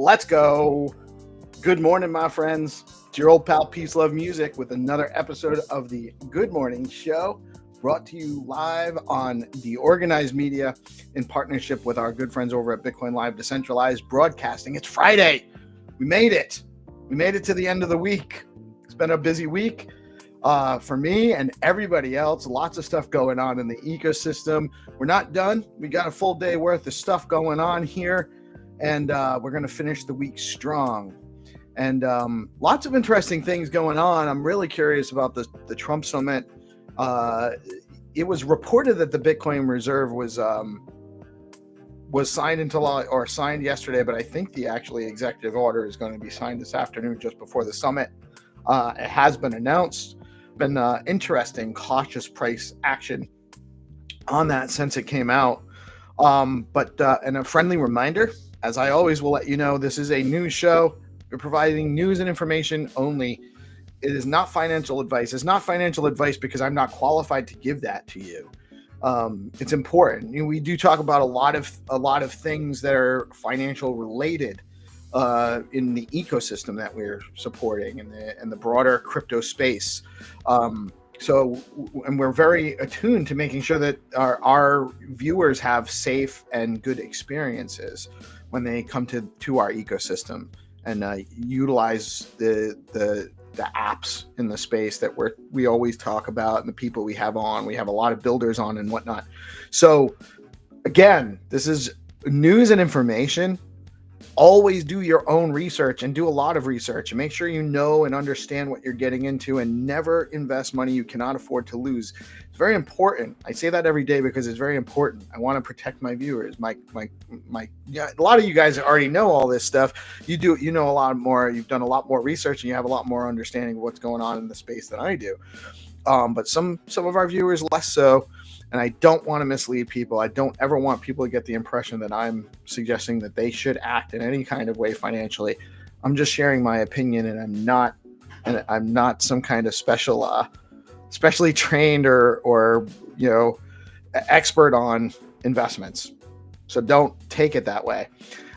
Let's go. Good morning, my friends. It's your old pal PeaceLoveMusic with another episode of the Good Morning Show, brought to you live on DeOrganized Media in partnership with our good friends over at BitcoinLive, Decentralized Broadcasting. It's Friday. We made it. We made it to the end of the week. It's been a busy week for me and everybody else. Lots of stuff going on in the ecosystem. We're not done. We got a full day worth of stuff going on here, and we're going to finish the week strong. And lots of interesting things going on. I'm really curious about the Trump summit. It was reported that the Bitcoin Reserve was signed into law, or signed yesterday, but I think the actually executive order is going to be signed this afternoon just before the summit. It has been announced. Been interesting, cautious price action on that since it came out. And a friendly reminder, as I always will let you know, this is a news show. We're providing news and information only. It is not financial advice. It's not financial advice because I'm not qualified to give that to you. It's important. We do talk about a lot of things that are financial related in the ecosystem that we're supporting in the broader crypto space. And we're very attuned to making sure that our viewers have safe and good experiences when they come to our ecosystem and utilize the apps in the space that we always talk about, and the people we have on. We have a lot of builders on and whatnot. So again, this is news and information. Always do your own research, and do a lot of research, and make sure you know and understand what you're getting into, and never invest money you cannot afford to lose. It's very important. I say that every day because it's very important. I want to protect my viewers. A lot of you guys already know all this stuff. You know a lot more. You've done a lot more research, and you have a lot more understanding of what's going on in the space than I do. But some of our viewers less so. And I don't want to mislead people. I don't ever want people to get the impression that I'm suggesting that they should act in any kind of way financially. I'm just sharing my opinion, and I'm not some kind of specially trained or expert on investments. So don't take it that way.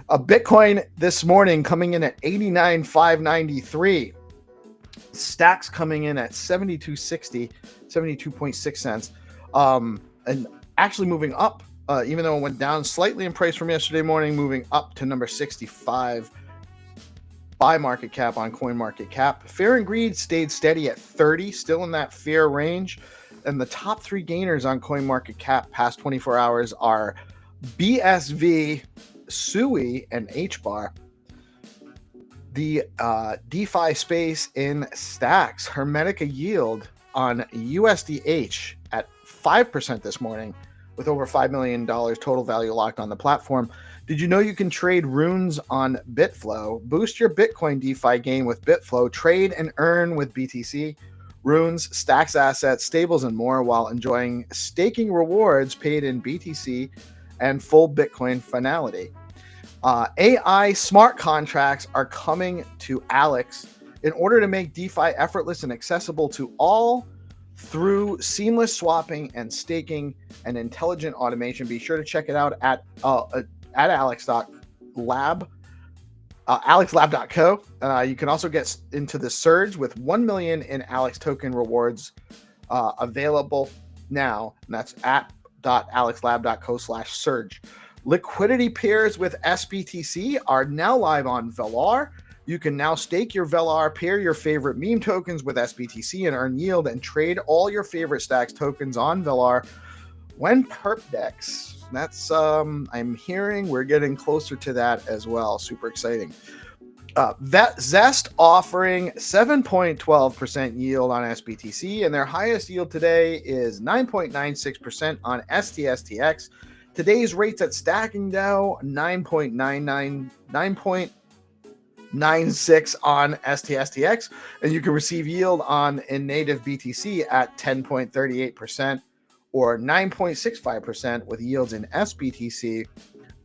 Bitcoin this morning coming in at 89,593. Stacks coming in at 72.60, 72.6 cents. And actually moving up, even though it went down slightly in price from yesterday morning, moving up to number 65 by market cap on CoinMarketCap. Fear and Greed stayed steady at 30, still in that fair range. And the top three gainers on CoinMarketCap past 24 hours are BSV, SUI, and HBAR. The DeFi space in stacks, Hermetica yield on USDH at 5% this morning, with over $5 million total value locked on the platform. Did you know you can trade runes on BitFlow? Boost your Bitcoin DeFi game with BitFlow. Trade and earn with BTC, runes, stacks assets, stables, and more, while enjoying staking rewards paid in BTC and full Bitcoin finality. AI smart contracts are coming to Alex in order to make DeFi effortless and accessible to all through seamless swapping and staking and intelligent automation. Be sure to check it out at alex.lab, alexlab.co. You can also get into the surge with 1 million in Alex token rewards available now. And that's at alexlab.co/surge. Liquidity pairs with SBTC are now live on Velar. You can now stake your Velar, pair your favorite meme tokens with SBTC and earn yield, and trade all your favorite stacks tokens on Velar when perp decks. That's, I'm hearing we're getting closer to that as well. Super exciting. Zest offering 7.12% yield on SBTC, and their highest yield today is 9.96% on STSTX. Today's rates at stacking DAO, 9.96 on STSTX, and you can receive yield on in native BTC at 10.38% or 9.65% with yields in SBTC,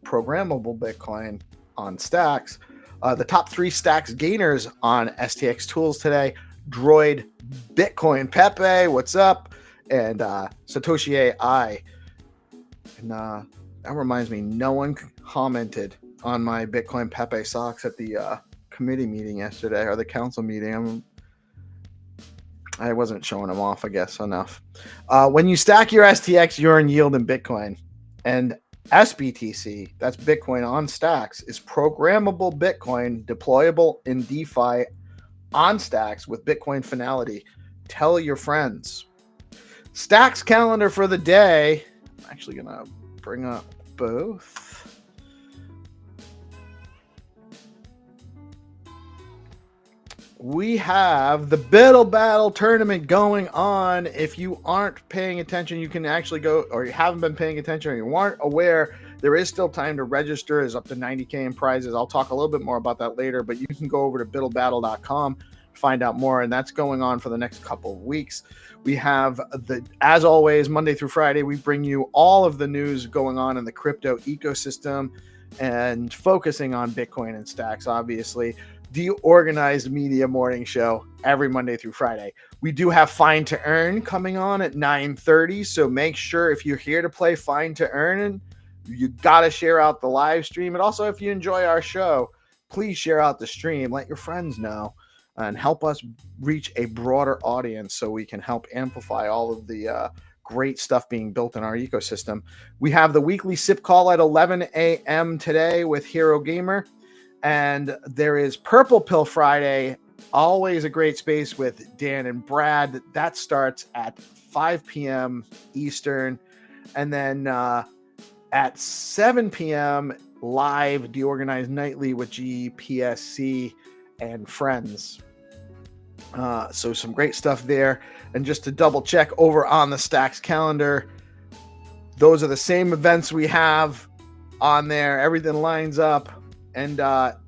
programmable Bitcoin on stacks. The top three stacks gainers on STX tools today: Droid, Bitcoin, Pepe, what's up, and Satoshi AI. And that reminds me, no one commented on my Bitcoin Pepe socks at the committee meeting yesterday, or the council meeting. I wasn't showing them off, I guess, enough. When you stack your STX, you earn yield in Bitcoin. And SBTC, that's Bitcoin on stacks, is programmable Bitcoin deployable in DeFi on stacks with Bitcoin finality. Tell your friends. Stacks calendar for the day. I'm actually going to bring up both. We have the Biddle Battle tournament going on. If you aren't paying attention, you can actually go, or you haven't been paying attention, or you aren't aware, there is still time to register. Is up to 90K in prizes. I'll talk a little bit more about that later, but you can go over to biddlebattle.com to find out more, and that's going on for the next couple of weeks. We have, as always, Monday through Friday, we bring you all of the news going on in the crypto ecosystem and focusing on Bitcoin and stacks, obviously. DeOrganized media morning show every Monday through Friday. We do have Find to Earn coming on at 9:30, so make sure if you're here to play Find to Earn, you got to share out the live stream. And also, if you enjoy our show, please share out the stream. Let your friends know and help us reach a broader audience so we can help amplify all of the great stuff being built in our ecosystem. We have the weekly SIP call at 11 a.m. today with Hero Gamer. And there is Purple Pill Friday, always a great space with Dan and Brad. That starts at 5 p.m. Eastern. And then at 7 p.m. live, DeOrganized Nightly with GPSC and Friends. So some great stuff there. And just to double check over on the Stacks calendar, those are the same events we have on there. Everything lines up. And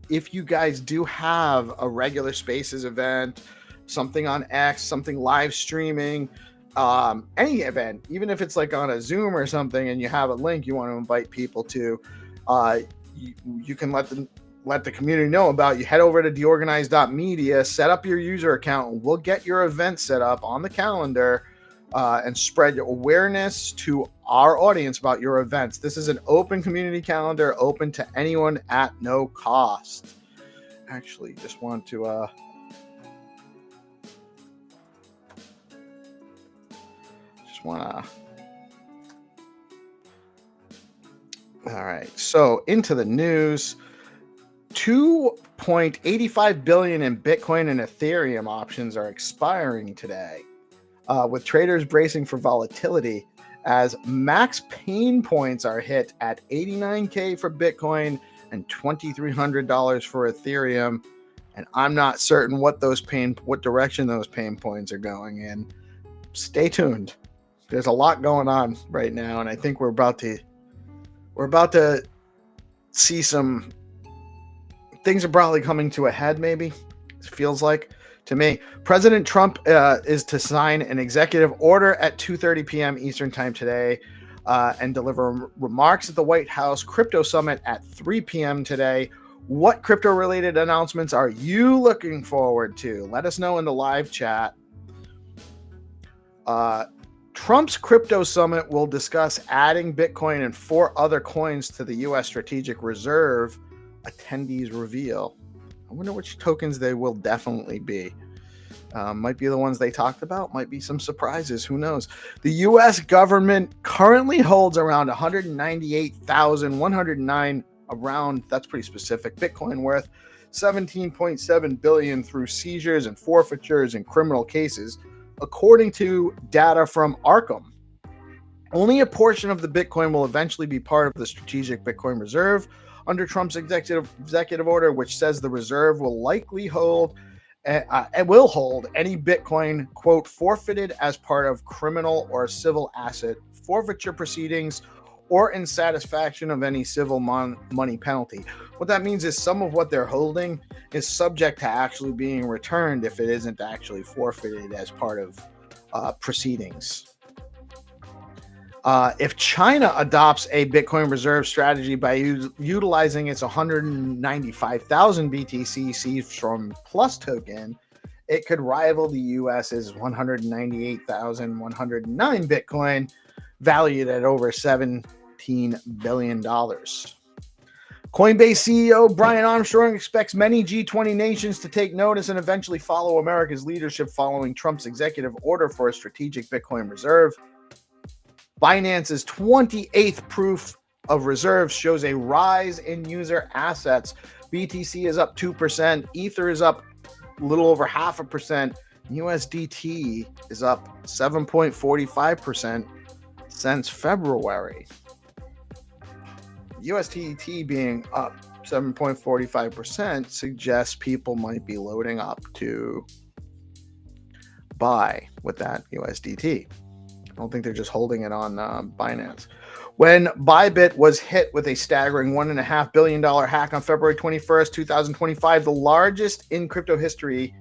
if you guys do have a regular Spaces event, something on X, something live streaming, any event, even if it's like on a Zoom or something, and you have a link you want to invite people to, you can let the community know about. You head over to deorganized.media, set up your user account, and we'll get your event set up on the calendar and spread awareness to our audience about your events. This is an open community calendar, open to anyone at no cost. Actually, just want to all right, so into the news. 2.85 billion in Bitcoin and Ethereum options are expiring today, with traders bracing for volatility as max pain points are hit at 89K for Bitcoin and $2,300 for Ethereum. And I'm not certain what direction those pain points are going in. Stay tuned. There's a lot going on right now, and I think we're about to see some things are probably coming to a head, maybe. It feels like to me. President Trump is to sign an executive order at 2:30 p.m. Eastern time today and deliver remarks at the White House Crypto Summit at 3 p.m. today. What crypto-related announcements are you looking forward to? Let us know in the live chat. Trump's Crypto Summit will discuss adding Bitcoin and 4 other coins to the U.S. Strategic Reserve, attendees reveal. I wonder which tokens they will definitely be. Might be the ones they talked about. Might be some surprises. Who knows? The U.S. government currently holds around 198,109 around, that's pretty specific, Bitcoin worth $17.7 billion through seizures and forfeitures in criminal cases, according to data from Arkham. Only a portion of the Bitcoin will eventually be part of the Strategic Bitcoin Reserve under Trump's executive order, which says the reserve will likely hold any Bitcoin, quote, forfeited as part of criminal or civil asset forfeiture proceedings or in satisfaction of any civil money penalty. What that means is some of what they're holding is subject to actually being returned if it isn't actually forfeited as part of proceedings. If China adopts a Bitcoin reserve strategy by utilizing its 195,000 BTC seized from Plus token, it could rival the US's 198,109 Bitcoin, valued at over $17 billion. Coinbase CEO Brian Armstrong expects many G20 nations to take notice and eventually follow America's leadership following Trump's executive order for a strategic Bitcoin reserve. Binance's 28th proof of reserves shows a rise in user assets. BTC is up 2%. Ether is up a little over 0.5%. USDT is up 7.45% since February. USDT being up 7.45% suggests people might be loading up to buy with that USDT. I don't think they're just holding it on Binance. When Bybit was hit with a staggering $1.5 billion hack on February 21st, 2025, the largest in crypto history,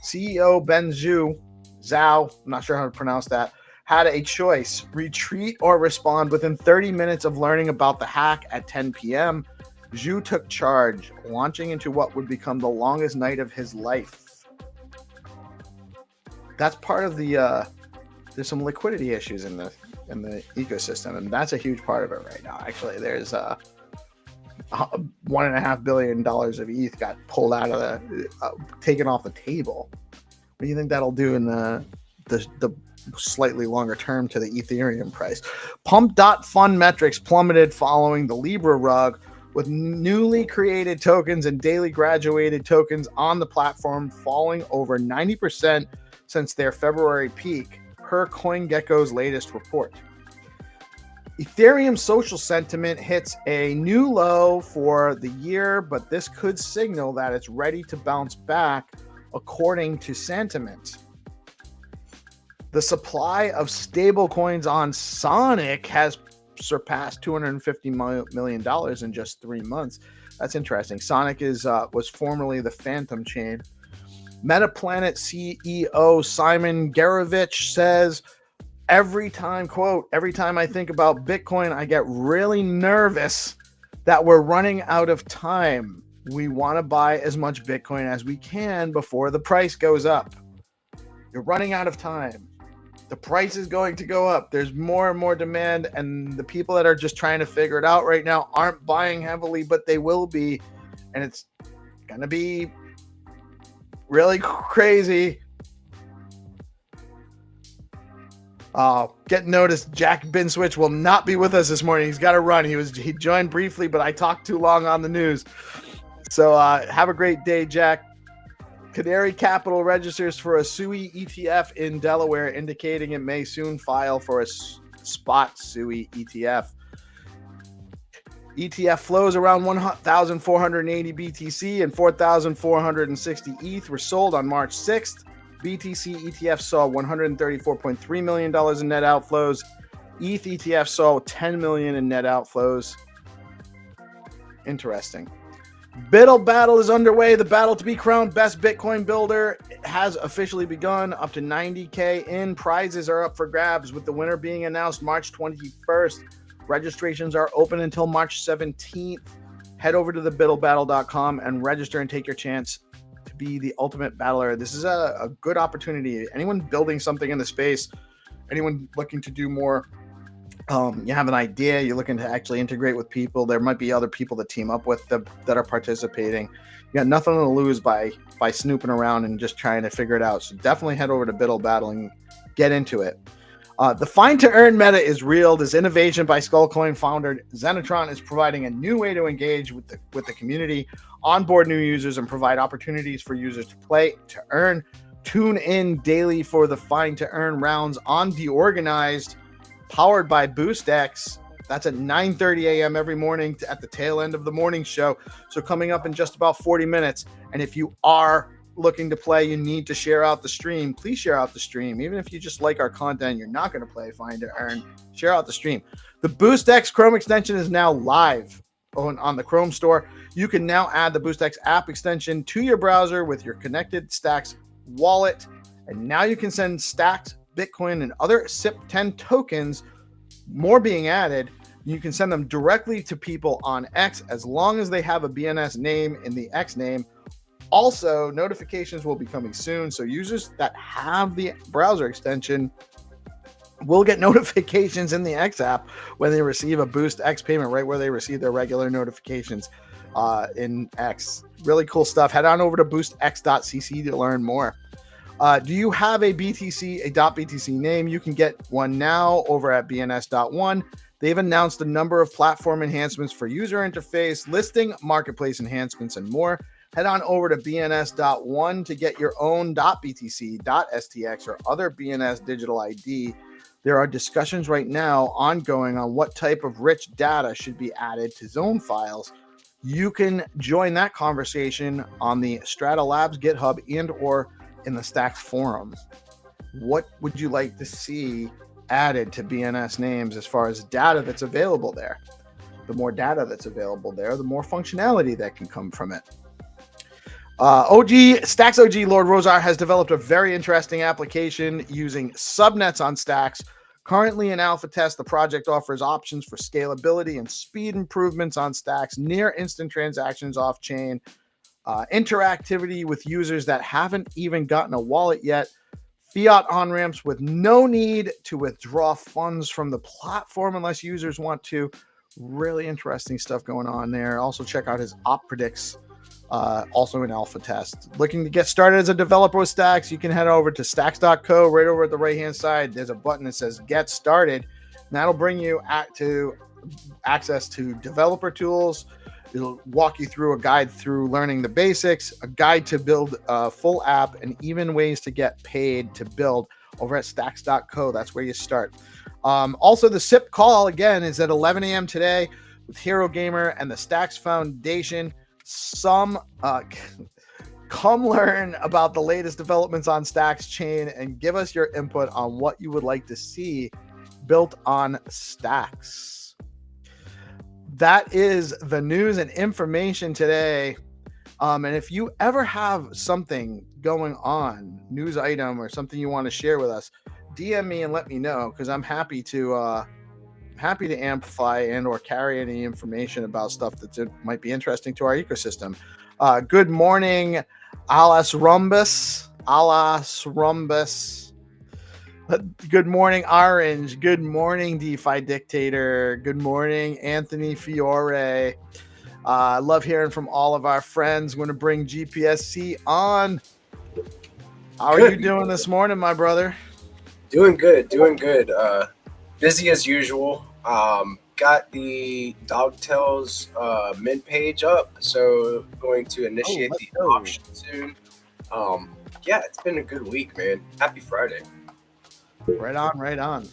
CEO Ben Zhao, I'm not sure how to pronounce that, had a choice: retreat or respond. Within 30 minutes of learning about the hack at 10 p.m., Zhu took charge, launching into what would become the longest night of his life. That's part of the there's some liquidity issues in the ecosystem, and that's a huge part of it right now. Actually, there's $1.5 billion of ETH got pulled out of the taken off the table. What do you think that'll do in the slightly longer term to the Ethereum price? Pump.fund metrics plummeted following the Libra rug, with newly created tokens and daily graduated tokens on the platform falling over 90% since their February peak, per CoinGecko's latest report. Ethereum social sentiment hits a new low for the year, but this could signal that it's ready to bounce back, according to Sentiment. The supply of stablecoins on Sonic has surpassed $250 million in just 3 months. That's interesting. Sonic was formerly the Phantom chain. Metaplanet CEO Simon Garovich says, every time I think about Bitcoin, I get really nervous that we're running out of time. We want to buy as much Bitcoin as we can before the price goes up. You're running out of time. The price is going to go up. There's more and more demand, and the people that are just trying to figure it out right now aren't buying heavily, but they will be, and it's going to be really crazy. Get noticed, Jack Binswitch will not be with us this morning. He's got to run. He joined briefly, but I talked too long on the news. So have a great day, Jack. Canary Capital registers for a SUI ETF in Delaware, indicating it may soon file for a spot SUI ETF. ETF flows around 1,480 BTC and 4,460 ETH were sold on March 6th. BTC ETF saw $134.3 million in net outflows. ETH ETF saw $10 million in net outflows. Interesting. Biddle battle is underway. The battle to be crowned best Bitcoin builder has officially begun. Up to 90K in prizes are up for grabs, with the winner being announced March 21st. Registrations are open until March 17th. Head over to thebiddlebattle.com and register and take your chance to be the ultimate battler. This is a good opportunity. Anyone building something in the space, anyone looking to do more, you have an idea, you're looking to actually integrate with people, there might be other people to team up with that are participating. You got nothing to lose by snooping around and just trying to figure it out. So definitely head over to Biddle Battle and get into it. The find to earn meta is real. This innovation by Skullcoin founder Xenitron is providing a new way to engage with the community, onboard new users, and provide opportunities for users to play to earn. Tune in daily for the find to earn rounds on DeOrganized, powered by BoostX. That's at 9:30 a.m. every morning at the tail end of the morning show. So coming up in just about 40 minutes. And if you are looking to play, you need to share out the stream. Please share out the stream. Even if you just like our content, you're not going to play Find to Earn, share out the stream. The BoostX Chrome extension is now live on the Chrome store. You can now add the BoostX app extension to your browser with your connected Stacks wallet. And now you can send Stacks, Bitcoin, and other SIP10 tokens, more being added. You can send them directly to people on X as long as they have a BNS name in the X name. Also, notifications will be coming soon, so users that have the browser extension will get notifications in the X app when they receive a Boost X payment, right where they receive their regular notifications. in X. Really cool stuff. Head on over to boostx.cc to learn more. Do you have a BTC, a .btc name? You can get one now over at bns.one. They've announced a number of platform enhancements for user interface, listing, marketplace enhancements, and more. Head on over to bns.one to get your own .btc, .stx, or other BNS digital ID. There are discussions right now ongoing on what type of rich data should be added to zone files. You can join that conversation on the Strata Labs GitHub and or in the Stacks forum. What would you like to see added to BNS names as far as data that's available there? The more data that's available there, the more functionality that can come from it. Stacks OG Lord Rosar has developed a very interesting application using subnets on Stacks. Currently in alpha test, the project offers options for scalability and speed improvements on Stacks, near instant transactions off chain, interactivity with users that haven't even gotten a wallet yet, fiat on-ramps with no need to withdraw funds from the platform unless users want to. Really interesting stuff going on there. Also check out his op predicts, also in alpha test. Looking to get started as a developer with Stacks, you can head over to stacks.co. Right over at the right hand side, there's a button that says get started, and that'll bring you to access to developer tools. It'll walk you through a guide through learning the basics, a guide to build a full app, and even ways to get paid to build over at stacks.co. That's where you start. Also, the SIP call, again, is at 11 a.m. today with Hero Gamer and the Stacks Foundation. Come learn about the latest developments on Stacks chain and give us your input on what you would like to see built on Stacks. That is the news and information today. And if you ever have something going on, news item or something you want to share with us, DM me and let me know, because I'm happy to amplify and or carry any information about stuff that might be interesting to our ecosystem. Good morning, Alas Rumbus. Good morning, Orange. Good morning, DeFi Dictator. Good morning, Anthony Fiore. I love hearing from all of our friends. I'm going to bring GPSC on. How are you doing this morning, my brother? Doing good. Busy as usual. Got the Dogtails mint page up, so going to initiate the auction soon. Yeah, it's been a good week, man. Happy Friday. Right on.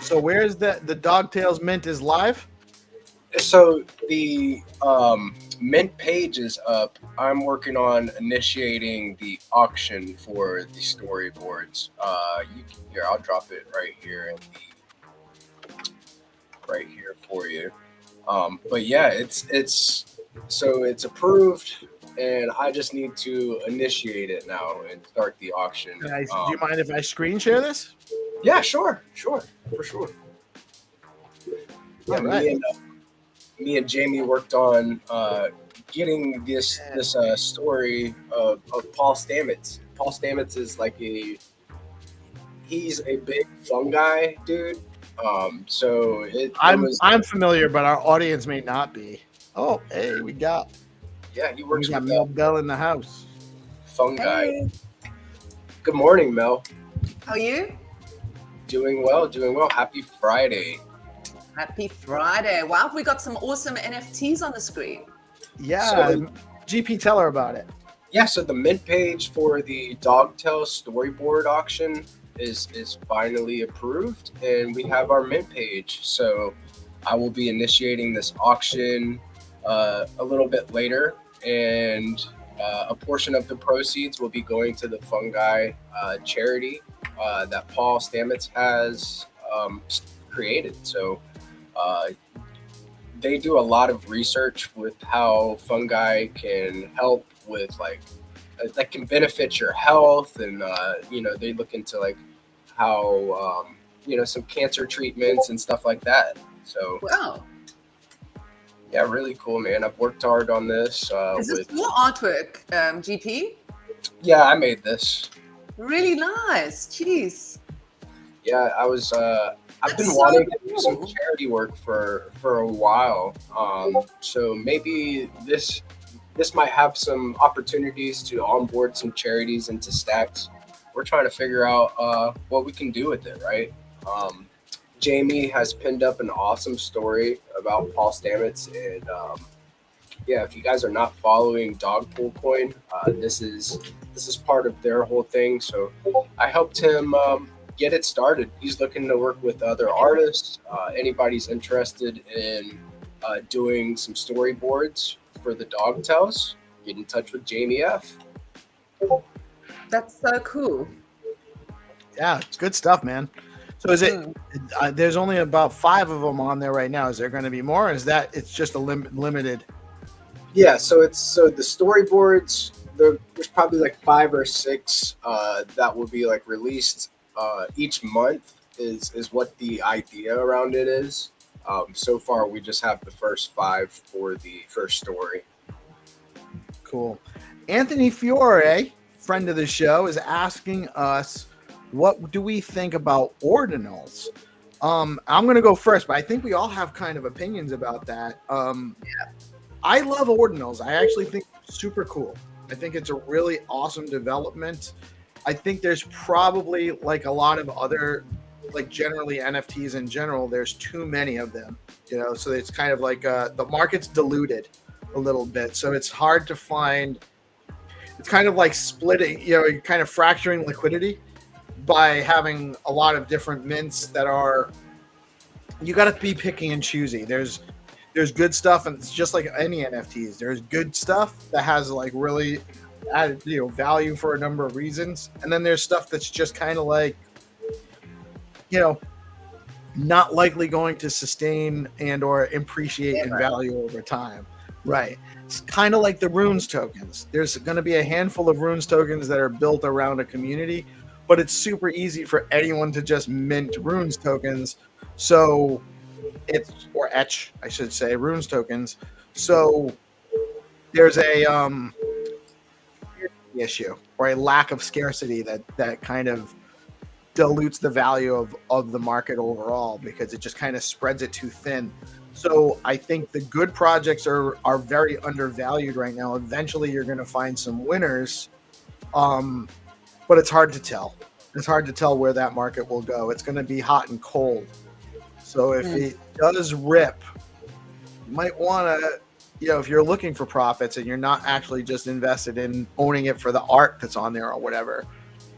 So where's the Dogtails mint is live? So the mint page is up. I'm working on initiating the auction for the storyboards. Here, I'll drop it right here for you. But yeah, it's approved, and I just need to initiate it now and start the auction. Do you mind if I screen share this? Yeah, sure, for sure. Yeah, right. Me and Jamie worked on getting this story of Paul Stamets. Paul Stamets is he's a big fungi dude. I'm familiar, but our audience may not be. Oh, hey, he works with Mel Bell in the house. Fungi. Hey. Good morning, Mel. How are you? Doing well. Happy Friday. Happy Friday. Wow, we got some awesome NFTs on the screen. Yeah, GP, tell her about it. Yeah, so the mint page for the Dogtail storyboard auction is finally approved, and we have our mint page. So I will be initiating this auction a little bit later, and a portion of the proceeds will be going to the fungi charity that Paul Stamets has created. So they do a lot of research with how fungi can help with that can benefit your health, and they look into how some cancer treatments and stuff like that. So wow, yeah, really cool, man. I've worked hard on this. Is this your artwork, GP? Yeah, I made this. Really nice. Jeez. Yeah, I was I've been That's wanting so to do some cool. charity work for a while. So maybe this might have some opportunities to onboard some charities into Stacks. We're trying to figure out what we can do with it, right? Jamie has pinned up an awesome story about Paul Stamets, and yeah, if you guys are not following Dogpool Coin, this is part of their whole thing. So I helped him get it started. He's looking to work with other artists. Anybody's interested in doing some storyboards for the dog tells, get in touch with Jamie F. That's so cool. Yeah, it's good stuff, man. So is it? There's only about 5 of them on there right now. Is there going to be more? Or is that it's just a limited? Yeah, so the storyboards. There's probably like 5 or 6 that will be like released each month. Is what the idea around it is. So far, we just have the first 5 for the first story. Cool. Anthony Fiore, friend of the show, is asking us, what do we think about ordinals? I'm going to go first, but I think we all have kind of opinions about that. I love ordinals. I actually think it's super cool. I think it's a really awesome development. I think there's probably, like a lot of other, like generally NFTs in general, there's too many of them, so it's kind of like the market's diluted a little bit. So it's hard to find, it's kind of like splitting, you're kind of fracturing liquidity by having a lot of different mints that are, you got to be picky and choosy. There's good stuff, and it's just like any NFTs. There's good stuff that has like really added, value for a number of reasons. And then there's stuff that's just kind of like, not likely going to sustain and or appreciate in value over time. Right. It's kind of like the runes tokens. There's going to be a handful of runes tokens that are built around a community, but it's super easy for anyone to just mint runes tokens. So or etch, I should say, runes tokens. So there's a issue or a lack of scarcity that kind of dilutes the value of the market overall, because it just kind of spreads it too thin. So I think the good projects are very undervalued right now. Eventually you're going to find some winners, but it's hard to tell. It's hard to tell where that market will go. It's going to be hot and cold. So if it does rip, you might want to, if you're looking for profits and you're not actually just invested in owning it for the art that's on there or whatever,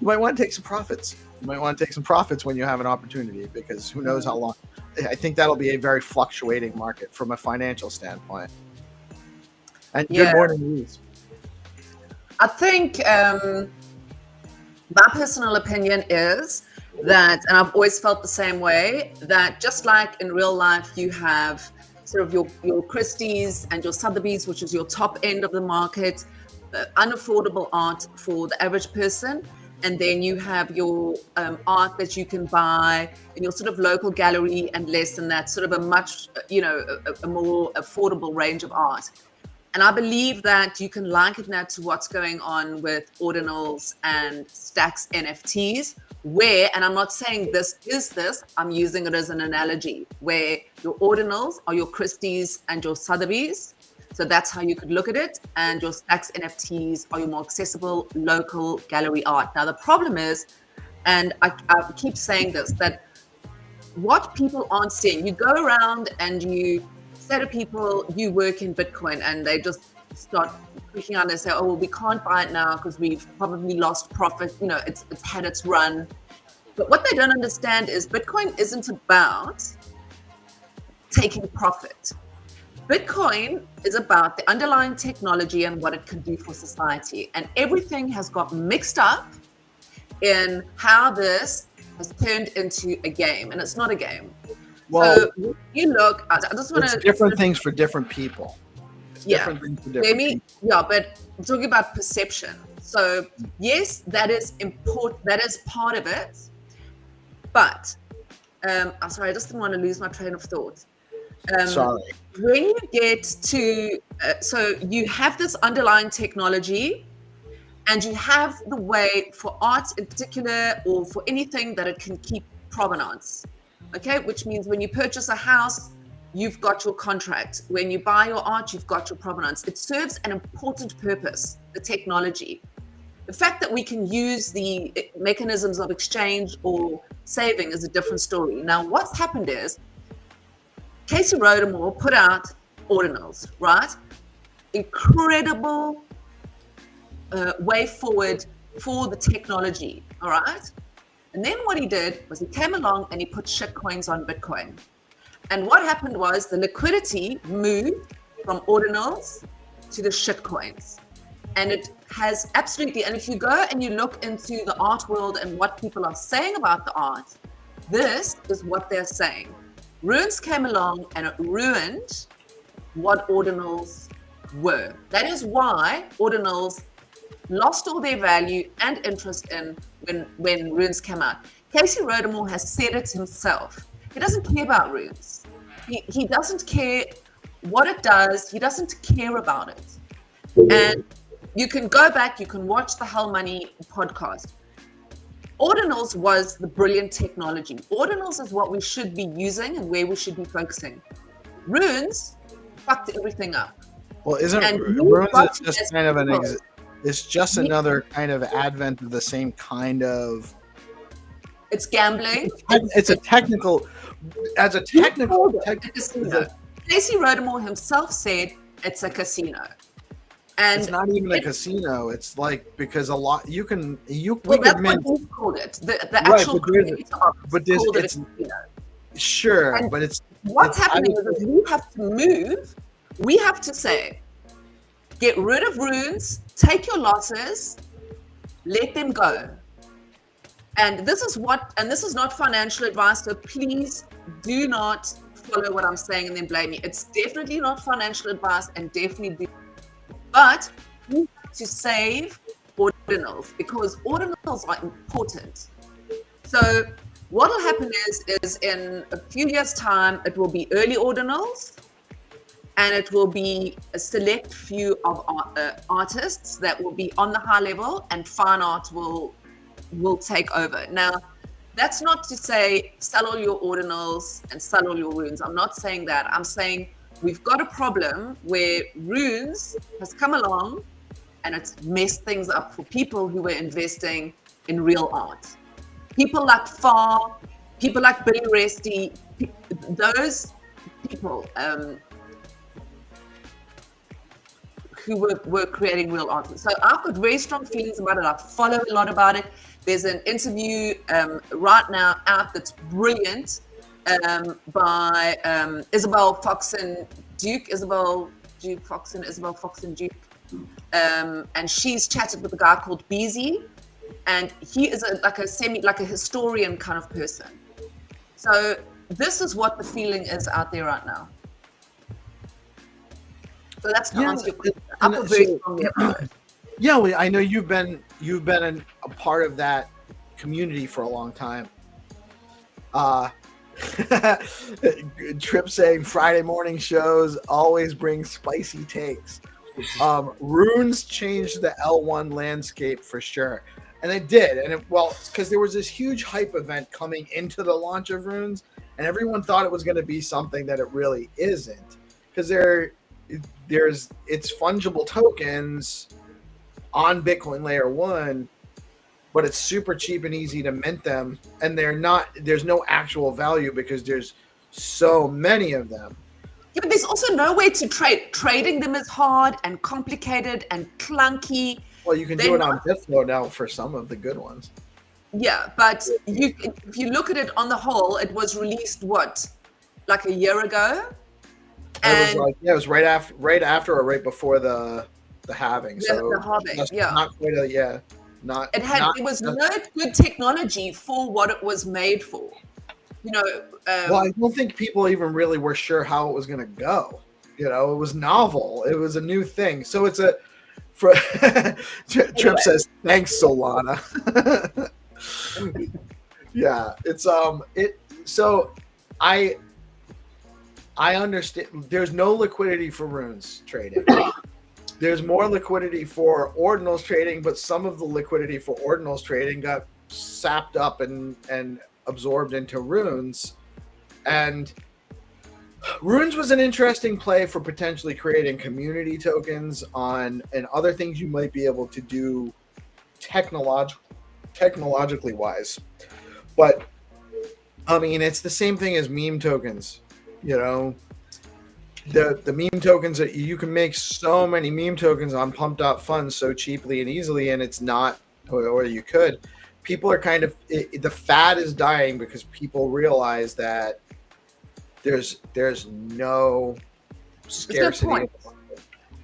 you might want to take some profits. You might want to take some profits when you have an opportunity, because who knows how long. I think that'll be a very fluctuating market from a financial standpoint. And good morning, Louise. I think my personal opinion is that, and I've always felt the same way, that just like in real life, you have sort of your Christie's and your Sotheby's, which is your top end of the market, unaffordable art for the average person. And then you have your art that you can buy in your sort of local gallery, and less than that, sort of a much, a more affordable range of art. And I believe that you can liken that to what's going on with ordinals and Stacks NFTs, where, and I'm not saying this is this, I'm using it as an analogy, where your ordinals are your Christie's and your Sotheby's. So that's how you could look at it. And your Stacks NFTs are your more accessible local gallery art. Now, the problem is, and I keep saying this, that what people aren't seeing, you go around and you say to people, you work in Bitcoin, and they just start freaking out and they say, oh, well, we can't buy it now because we've probably lost profit. It's had its run. But what they don't understand is Bitcoin isn't about taking profit. Bitcoin is about the underlying technology and what it can do for society. And everything has got mixed up in how this has turned into a game. And it's not a game. Well, so you look, I just want to... It's different things for different people. Different things for different people. Yeah, but I'm talking about perception. So yes, that is important. That is part of it. But, I'm sorry, I just didn't want to lose my train of thought. Sorry. When you get to, so you have this underlying technology, and you have the way for art in particular, or for anything that it can keep provenance. Okay, which means when you purchase a house, you've got your contract. When you buy your art, you've got your provenance. It serves an important purpose, the technology. The fact that we can use the mechanisms of exchange or saving is a different story. Now, what's happened is Casey Rodemore put out ordinals, right? Incredible way forward for the technology, all right? And then what he did was he came along and he put shit coins on Bitcoin. And what happened was the liquidity moved from ordinals to the shit coins. And it has absolutely, and if you go and you look into the art world and what people are saying about the art, this is what they're saying. Runes came along and it ruined what ordinals were. That is why ordinals lost all their value and interest in when runes came out. Casey Rodemore has said it himself. He doesn't care about runes. He doesn't care what it does. He doesn't care about it. And you can go back, you can watch the Hell Money podcast. Ordinals was the brilliant technology. Ordinals is what we should be using and where we should be focusing. Runes fucked everything up. Well, isn't And runes is just as kind of an people- it's just another kind of advent of the same kind of It's gambling. it's a technical as a technical casino. Casey Rodemore himself said it's a casino. And it's not even a casino. It's like because a lot we well, could that's mint what he called it. The Right, actual but there's- creator of it but there's- called it a it's- casino. sure, And but it's What's it's- I happening would- is we have to move. We have to say, get rid of runes, take your losses, let them go. And this is not financial advice, so please do not follow what I'm saying and then blame me. It's definitely not financial advice and definitely but you have to save ordinals because ordinals are important. So what will happen is in a few years' time, it will be early ordinals, and it will be a select few of artists that will be on the high level, and fine art will take over. Now, that's not to say sell all your ordinals and sell all your runes. I'm not saying that. I'm saying we've got a problem where runes has come along and it's messed things up for people who were investing in real art. People like Far, people like Billy Resty, those people who were creating real art. So I've got very strong feelings about it. I follow a lot about it. There's an interview right now out that's brilliant by Isabel Fox and Duke. Isabel Fox and Duke. And she's chatted with a guy called Beezy. And he is like a historian kind of person. So this is what the feeling is out there right now. So that's to answer your question. I feel very strongly about it. Yeah, well, I know you've been a part of that community for a long time. Trip saying Friday morning shows always bring spicy takes. Runes changed the L1 landscape for sure. And it did. And because there was this huge hype event coming into the launch of Runes, and everyone thought it was going to be something that it really isn't. Because it's fungible tokens on Bitcoin layer 1, but it's super cheap and easy to mint them. And there's no actual value because there's so many of them. Yeah, but there's also no way to trade. Trading them is hard and complicated and clunky. Well, you can do it on BitFlow now for some of the good ones. Yeah, but if you look at it on the whole, it was released like a year ago. It was right after or right before the halving. So the halving, yeah. Not quite It was no good technology for what it was made for. Well, I don't think people even really were sure how it was going to go. It was novel. It was a new thing. So it's Trip says, thanks, Solana. Yeah, it's so I understand there's no liquidity for runes trading. There's more liquidity for ordinals trading, but some of the liquidity for ordinals trading got sapped up and absorbed into runes And Runes was an interesting play for potentially creating community tokens on and other things you might be able to do technologically wise. But I mean, it's the same thing as meme tokens. You know, the meme tokens that you can make so many meme tokens on pumped up funds so cheaply and easily, and it's not, or you could. People are kind of the fad is dying because people realize that there's no scarcity. There's no point.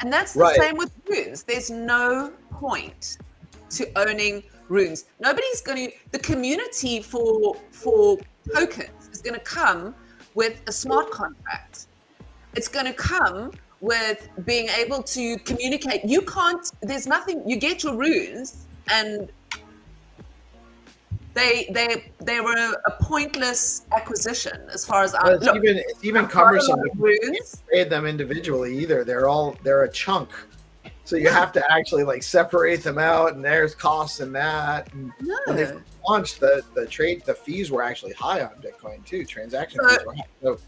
And that's the same with runes. There's no point to owning runes. Nobody's going to. The community for tokens is going to come with a smart contract. It's going to come with being able to communicate. You can't. There's nothing. You get your runes and. They were a pointless acquisition as far as I look. It's even cumbersome to trade them individually either. They're a chunk, so you have to actually like separate them out, and there's costs in that. And when they launched the fees were actually high on Bitcoin too. Transaction fees were high. So,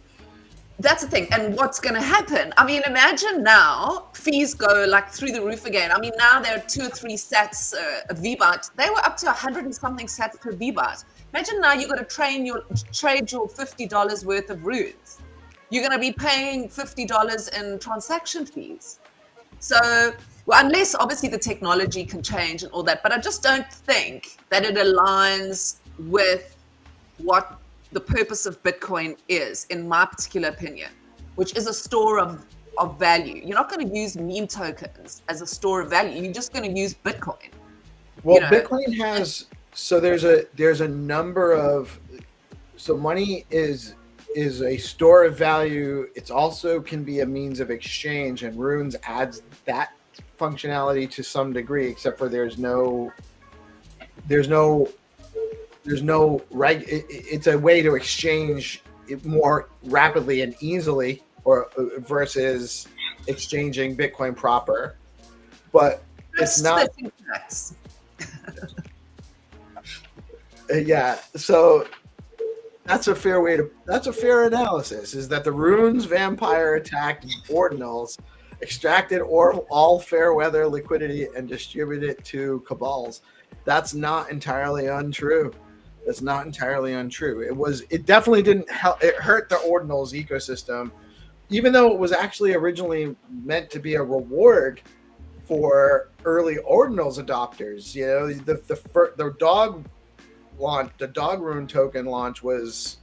that's the thing. And what's going to happen? I mean, imagine now fees go like through the roof again. I mean, now there are 2 or 3 sats a VBAT. They were up to 100 and something sats per VBAT. Imagine now you've got to trade your $50 worth of runes. You're going to be paying $50 in transaction fees. So, well, unless obviously the technology can change and all that, but I just don't think that it aligns with what the purpose of Bitcoin is, in my particular opinion, which is a store of value. You're not going to use meme tokens as a store of value. You're just going to use Bitcoin. Well, Bitcoin has, so there's a number of, so money is a store of value. It's also can be a means of exchange, and Runes adds that functionality to some degree, except for there's no it's a way to exchange it more rapidly and easily, or versus exchanging Bitcoin proper. But it's not. Yeah, so that's a fair analysis. Is that the Runes vampire attacked ordinals, extracted all fair weather liquidity, and distributed it to cabals. That's not entirely untrue. That's not entirely untrue. It definitely didn't help. It hurt the ordinals ecosystem, even though it was actually originally meant to be a reward for early ordinals adopters. You know, the dog rune token launch was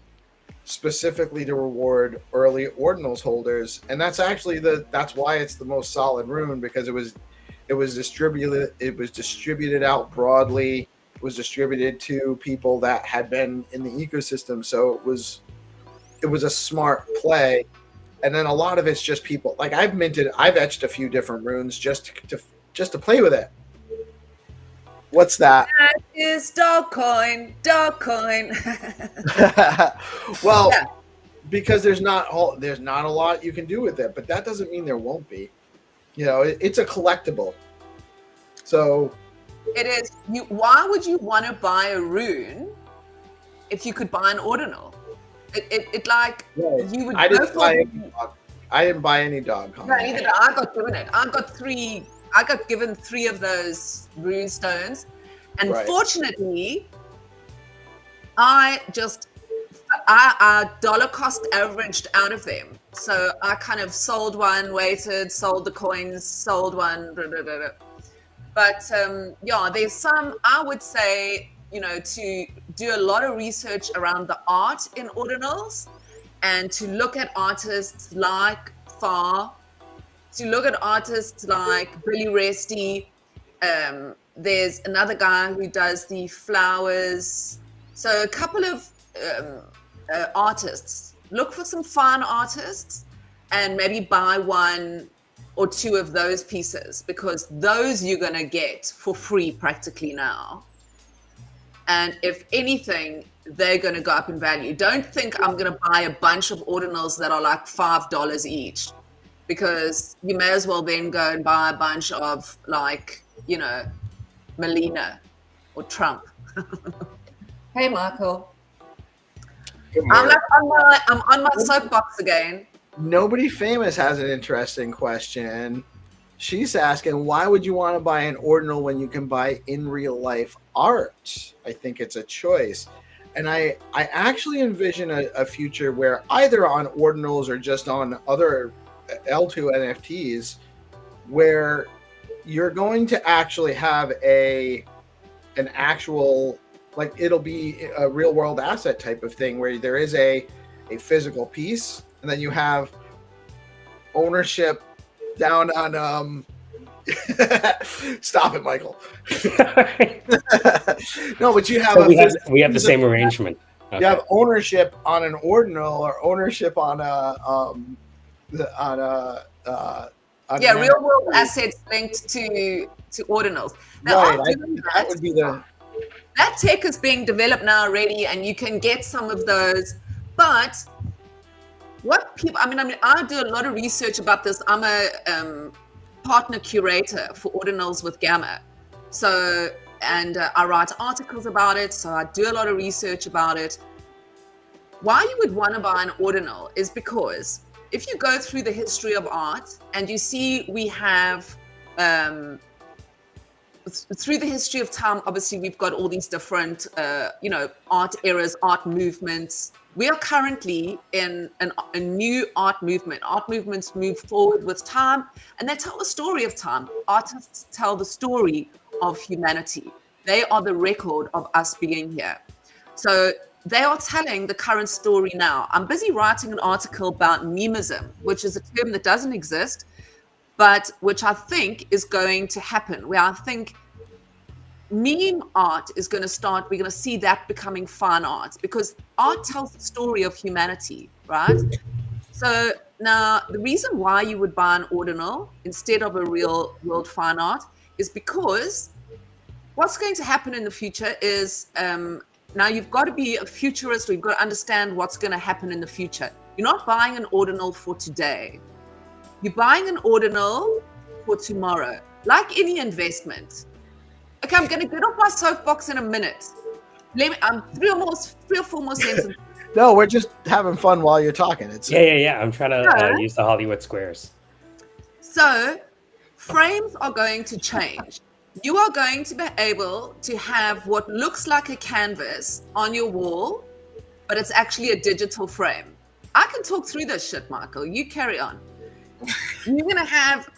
specifically to reward early ordinals holders, and that's actually that's why it's the most solid rune, because it was distributed out broadly. Was distributed to people that had been in the ecosystem, so it was a smart play. And then a lot of it's just people like I've etched a few different runes just to play with it. What's that? That is Dogcoin. Well, yeah. Because there's not a lot you can do with it, but that doesn't mean there won't be. You know, it's a collectible. So it is. Why would you want to buy a rune if you could buy an ordinal? You would. I didn't buy any dog. No, neither did I. Got given it. I got given 3 of those rune stones, and fortunately, I dollar cost averaged out of them. So I kind of sold one, waited, sold the coins, sold one. Blah, blah, blah, blah. But there's some, I would say, to do a lot of research around the art in ordinals, and to look at artists like Far, to look at artists like Billy Resty. There's another guy who does the flowers. So a couple of artists. Look for some fine artists and maybe buy 1 or 2 of those pieces, because those you're going to get for free practically now. And if anything, they're going to go up in value. Don't think I'm going to buy a bunch of ordinals that are like $5 each, because you may as well then go and buy a bunch of Melina or Trump. Hey, Michael. Good I'm morning. like on my soapbox again. Nobody famous has an interesting question. She's asking, why would you want to buy an ordinal when you can buy in real life art? I think it's a choice. And I actually envision a future where either on ordinals or just on other L2 NFTs, where you're going to actually have an actual, like, it'll be a real world asset type of thing where there is a physical piece, and then you have ownership down on stop it, Michael. No, but you have So we have the same arrangement. You have ownership on an ordinal or ownership on a Real world assets linked to ordinals. Now, right. That would be the that tech is being developed now already, and you can get some of those. But what people, I do a lot of research about this. I'm a partner curator for ordinals with Gamma. So, and I write articles about it. So I do a lot of research about it. Why you would want to buy an ordinal is because if you go through the history of art and you see we have, through the history of time, obviously we've got all these different, art eras, art movements. We are currently in a new art movement. Art movements move forward with time, and they tell the story of time. Artists tell the story of humanity. They are the record of us being here. So they are telling the current story now. I'm busy writing an article about memism, which is a term that doesn't exist, but which I think is going to happen, where I think meme art is going to start. We're going to see that becoming fine art, because art tells the story of humanity, right? So now the reason why you would buy an ordinal instead of a real world fine art is because what's going to happen in the future is, now you've got to be a futurist, or you've got to understand what's going to happen in the future. You're not buying an ordinal for today. You're buying an ordinal for tomorrow, like any investment. Okay, I'm going to get off my soapbox in a minute. Three or four more sentences. No, we're just having fun while you're talking. It's Yeah. I'm trying to use the Hollywood squares. So, frames are going to change. You are going to be able to have what looks like a canvas on your wall, but it's actually a digital frame. I can talk through this shit, Michael. You carry on. You're going to have,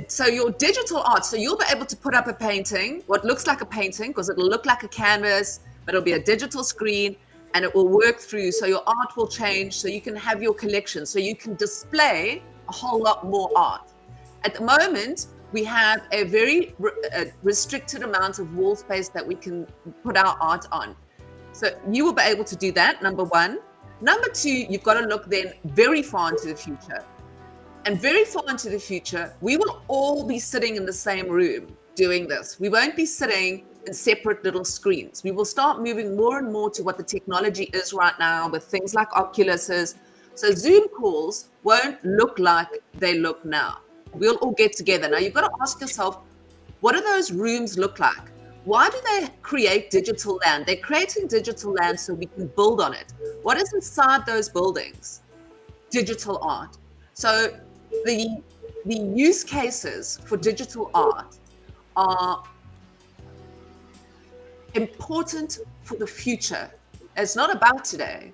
so your digital art, so you'll be able to put up a painting, what looks like a painting, because it'll look like a canvas, but it'll be a digital screen, and it will work through. So your art will change, so you can have your collection, so you can display a whole lot more art. At the moment, we have a very restricted amount of wall space that we can put our art on. So you will be able to do that, number one. Number two, you've got to look then very far into the future. And very far into the future, we will all be sitting in the same room doing this. We won't be sitting in separate little screens. We will start moving more and more to what the technology is right now with things like Oculuses. So Zoom calls won't look like they look now. We'll all get together. Now, you've got to ask yourself, what do those rooms look like? Why do they create digital land? They're creating digital land so we can build on it. What is inside those buildings? Digital art. So the use cases for digital art are important for the future. It's not about today.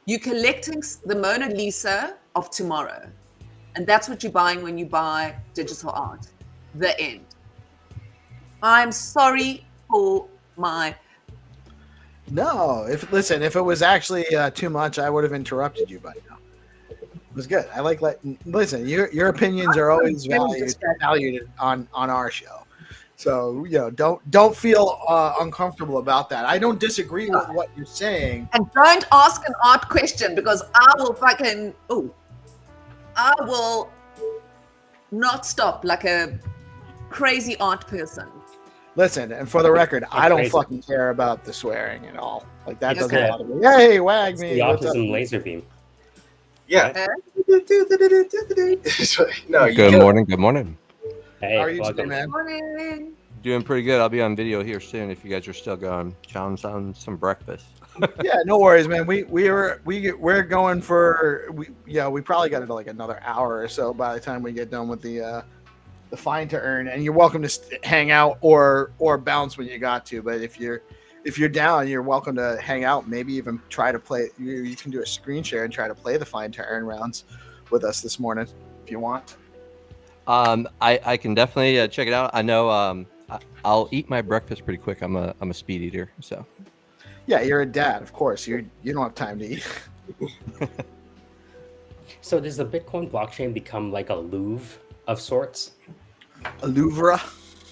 You're collecting the Mona Lisa of tomorrow. And that's what you're buying when you buy digital art. The end. I'm sorry for my... No, if it was actually too much, I would have interrupted you by now. It was good. I like listen. Your opinions are always valued on our show. So don't feel uncomfortable about that. I don't disagree with what you're saying. And don't ask an art question, because I will not stop like a crazy art person. Listen, and for the record, I don't fucking care about the swearing at all. Like, that doesn't bother me. Hey, Wagmi. The autism laser beam. Yeah. No, Good morning. Good morning. Hey, how are you welcome. today, man? Morning. Doing pretty good. I'll be on video here soon if you guys are still going. Chowing on some breakfast. Yeah, no worries, man. We're going for we probably got like another hour or so by the time we get done with the find to earn. And you're welcome to hang out or bounce when you got to. But if you're down, you're welcome to hang out. Maybe even try to play. You can do a screen share and try to play the find to earn rounds with us this morning if you want. I can definitely check it out. I know I'll eat my breakfast pretty quick. I'm a speed eater, so. Yeah, you're a dad, of course. You don't have time to eat. So does the Bitcoin blockchain become like a Louvre of sorts? A Louvre?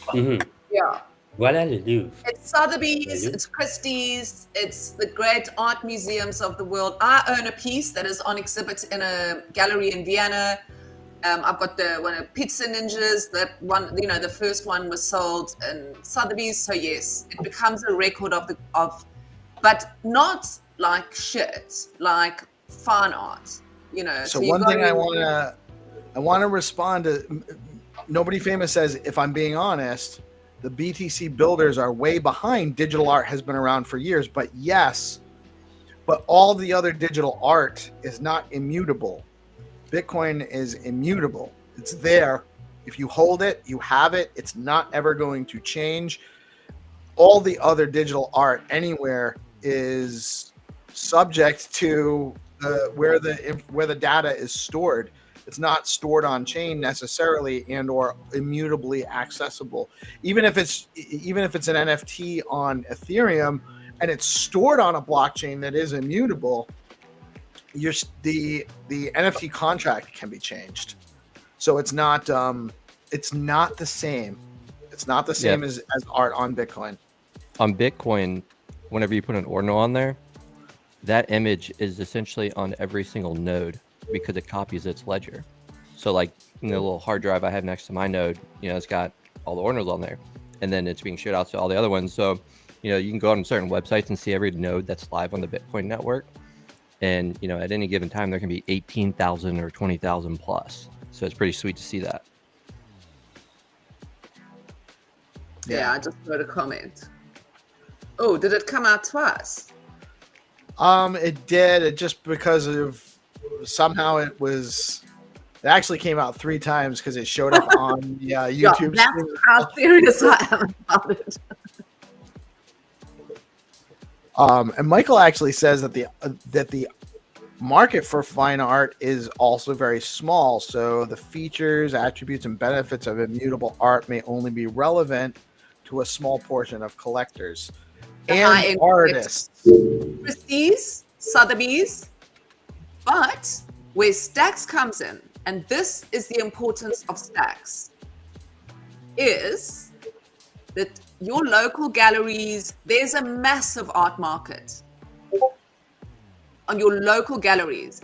Mm-hmm. Yeah. Voilà le Louvre. It's Sotheby's, it's Christie's, it's the great art museums of the world. I own a piece that is on exhibit in a gallery in Vienna. I've got the one of Pizza Ninjas. That one, the first one was sold in Sotheby's. So yes, it becomes a record of but not like shit, like fine art. So one thing I want to respond to. Nobody Famous says, if I'm being honest, the BTC builders are way behind. Digital art has been around for years, but yes, but all the other digital art is not immutable. Bitcoin is immutable. It's there. If you hold it, you have it. It's not ever going to change. All the other digital art anywhere is subject to where the data is stored. It's not stored on chain necessarily and or immutably accessible. Even if it's an NFT on Ethereum and it's stored on a blockchain that is immutable, the NFT contract can be changed. So it's not the same. It's not the same as art on Bitcoin. On Bitcoin, whenever you put an ordinal on there, that image is essentially on every single node because it copies its ledger. So like the little hard drive I have next to my node, it's got all the ordinals on there, and then it's being shared out to all the other ones. So you can go on certain websites and see every node that's live on the Bitcoin network, and at any given time there can be 18,000 or 20,000 plus. So it's pretty sweet to see that. Yeah, I just wrote a comment. Oh, did it come out twice? It did. It just because of somehow it actually came out 3 times because it showed up on the YouTube. Yeah, that's how serious I am about it. And Michael actually says that the market for fine art is also very small. So the features, attributes, and benefits of immutable art may only be relevant to a small portion of collectors and artists. Christie's, Sotheby's, but where Stacks comes in, and this is the importance of Stacks, is that your local galleries, there's a massive art market on your local galleries.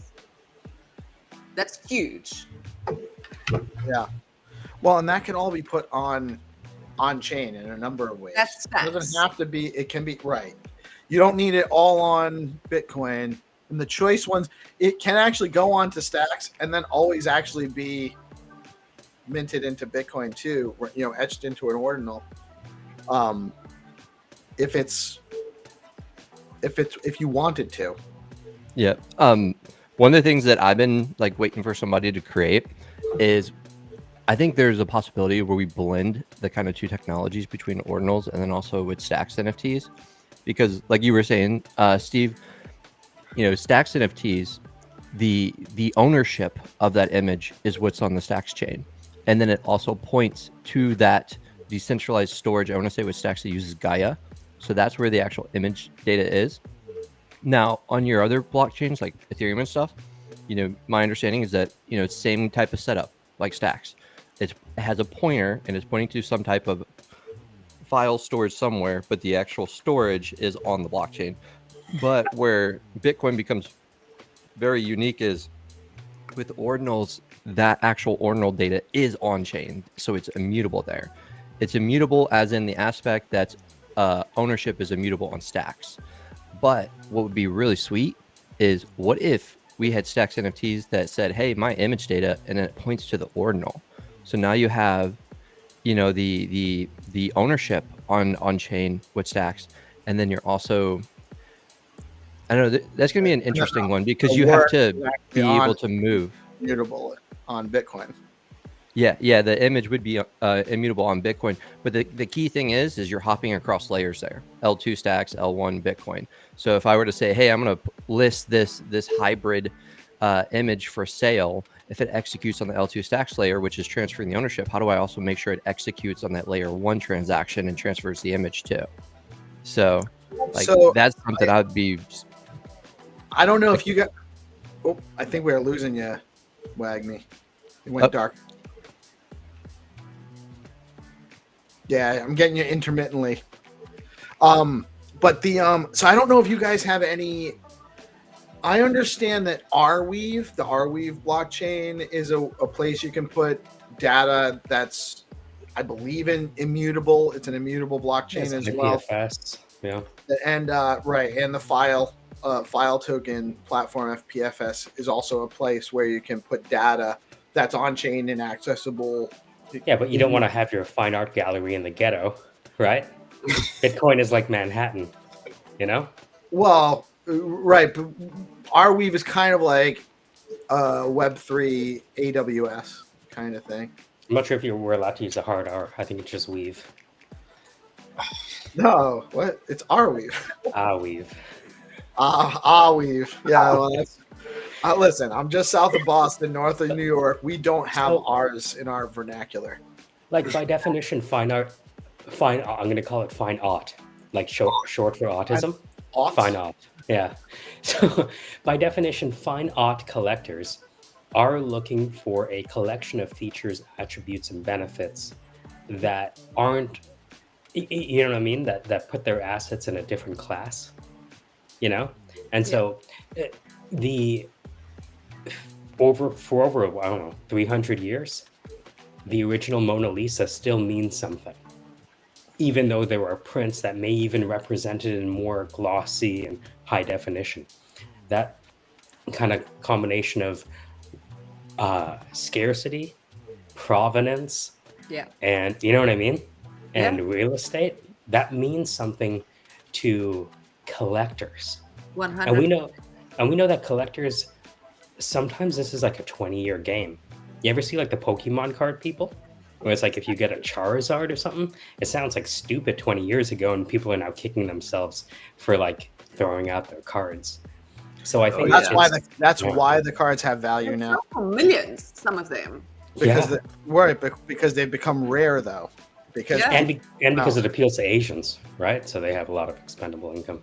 That's huge. Yeah. Well, and that can all be put on chain in a number of ways. That's Stacks. It doesn't have to be, it can be, right. You don't need it all on Bitcoin. And the choice ones, it can actually go on to Stacks and then always actually be minted into Bitcoin too, or, etched into an ordinal. If you wanted to. Yeah. One of the things that I've been like waiting for somebody to create is I think there's a possibility where we blend the kind of 2 technologies between ordinals and then also with Stacks NFTs, because like you were saying, Steve, Stacks NFTs, the ownership of that image is what's on the Stacks chain, and then it also points to that decentralized storage. I want to say with Stacks it uses Gaia, so that's where the actual image data is. Now on your other blockchains like Ethereum and stuff, my understanding is that it's same type of setup like Stacks. It has a pointer and it's pointing to some type of file storage somewhere, but the actual storage is on the blockchain. But where Bitcoin becomes very unique is with ordinals, that actual ordinal data is on chain, so it's immutable there. It's immutable as in the aspect that ownership is immutable on Stacks. But what would be really sweet is what if we had Stacks NFTs that said, hey, my image data, and then it points to the ordinal. So now you have the ownership on chain with stacks, and then you're also, I don't know, that's going to be an interesting one because The you have work to is actually be on able to move. Immutable on Bitcoin. Yeah, the image would be immutable on Bitcoin, but the key thing is you're hopping across layers there. L2 stacks, L1 Bitcoin. So if I were to say, hey, I'm going to list this hybrid image for sale, if it executes on the L2 stacks layer, which is transferring the ownership, how do I also make sure it executes on that layer 1 transaction and transfers the image too? So that's something I'd be. I don't know if you got. Oh, I think we're losing you, Wagmi. It went dark. Yeah, I'm getting you intermittently. But the so I don't know if you guys have any. I understand that Arweave, the Arweave blockchain, is a place you can put data that's, I believe, immutable. It's an immutable blockchain as well. GPSC, yeah. And right, and the file token platform FPFS is also a place where you can put data that's on chain and accessible. Yeah, but you don't want to have your fine art gallery in the ghetto, right? Bitcoin is like Manhattan, you know? Well, right, but Arweave is kind of like Web3 AWS kind of thing. I'm not sure if you were allowed to use a hard R. I think it's just Weave. No, what? It's Arweave. Weave. Arweave. Yeah, well, that's... listen, I'm just south of Boston, north of New York. We don't have R's in our vernacular. Like, by definition, fine art, I'm going to call it fine art, like short for autism. Fine art, yeah. So, by definition, fine art collectors are looking for a collection of features, attributes, and benefits that aren't, you know what I mean, that put their assets in a different class, you know? And so, for over, I don't know, 300 years, the original Mona Lisa still means something, even though there are prints that may even represent it in more glossy and high definition. That kind of combination of scarcity, provenance, and you know what I mean, and real estate, that means something to collectors. 100. And we know that collectors, sometimes this is like a 20-year game. You ever see like the Pokemon card people? Where it's like if you get a Charizard or something, it sounds like stupid 20 years ago, and people are now kicking themselves for like throwing out their cards. So I think that's why the cards have value now. Millions, some of them. Because they've become rare though. Because because it appeals to Asians, right? So they have a lot of expendable income.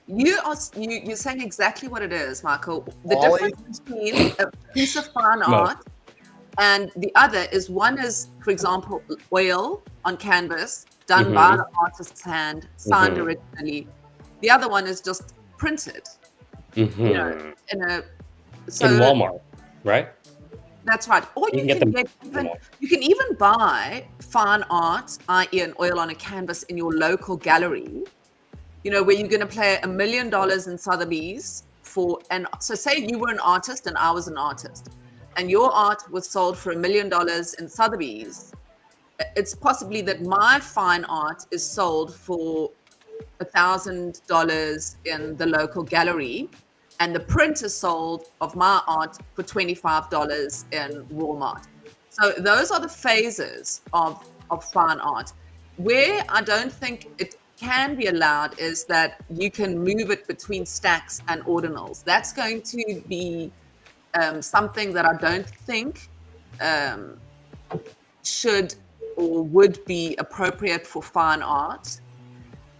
You're saying exactly what it is, Michael. The difference between a piece of fine art and the other is, one is, for example, oil on canvas, done by the artist's hand, signed originally. The other one is just printed. You know, in Walmart, right? That's right. Or you can even buy fine art, i.e. an oil on a canvas, in your local gallery. You know, where you're going to pay $1 million in Sotheby's for, and so say you were an artist and I was an artist, and your art was sold for $1 million in Sotheby's. It's possibly that my fine art is sold for $1,000 in the local gallery, and the print is sold of my art for $25 in Walmart. So those are the phases of fine art. Where I don't think it can be allowed is that you can move it between stacks and ordinals. That's going to be something that I don't think should or would be appropriate for fine art,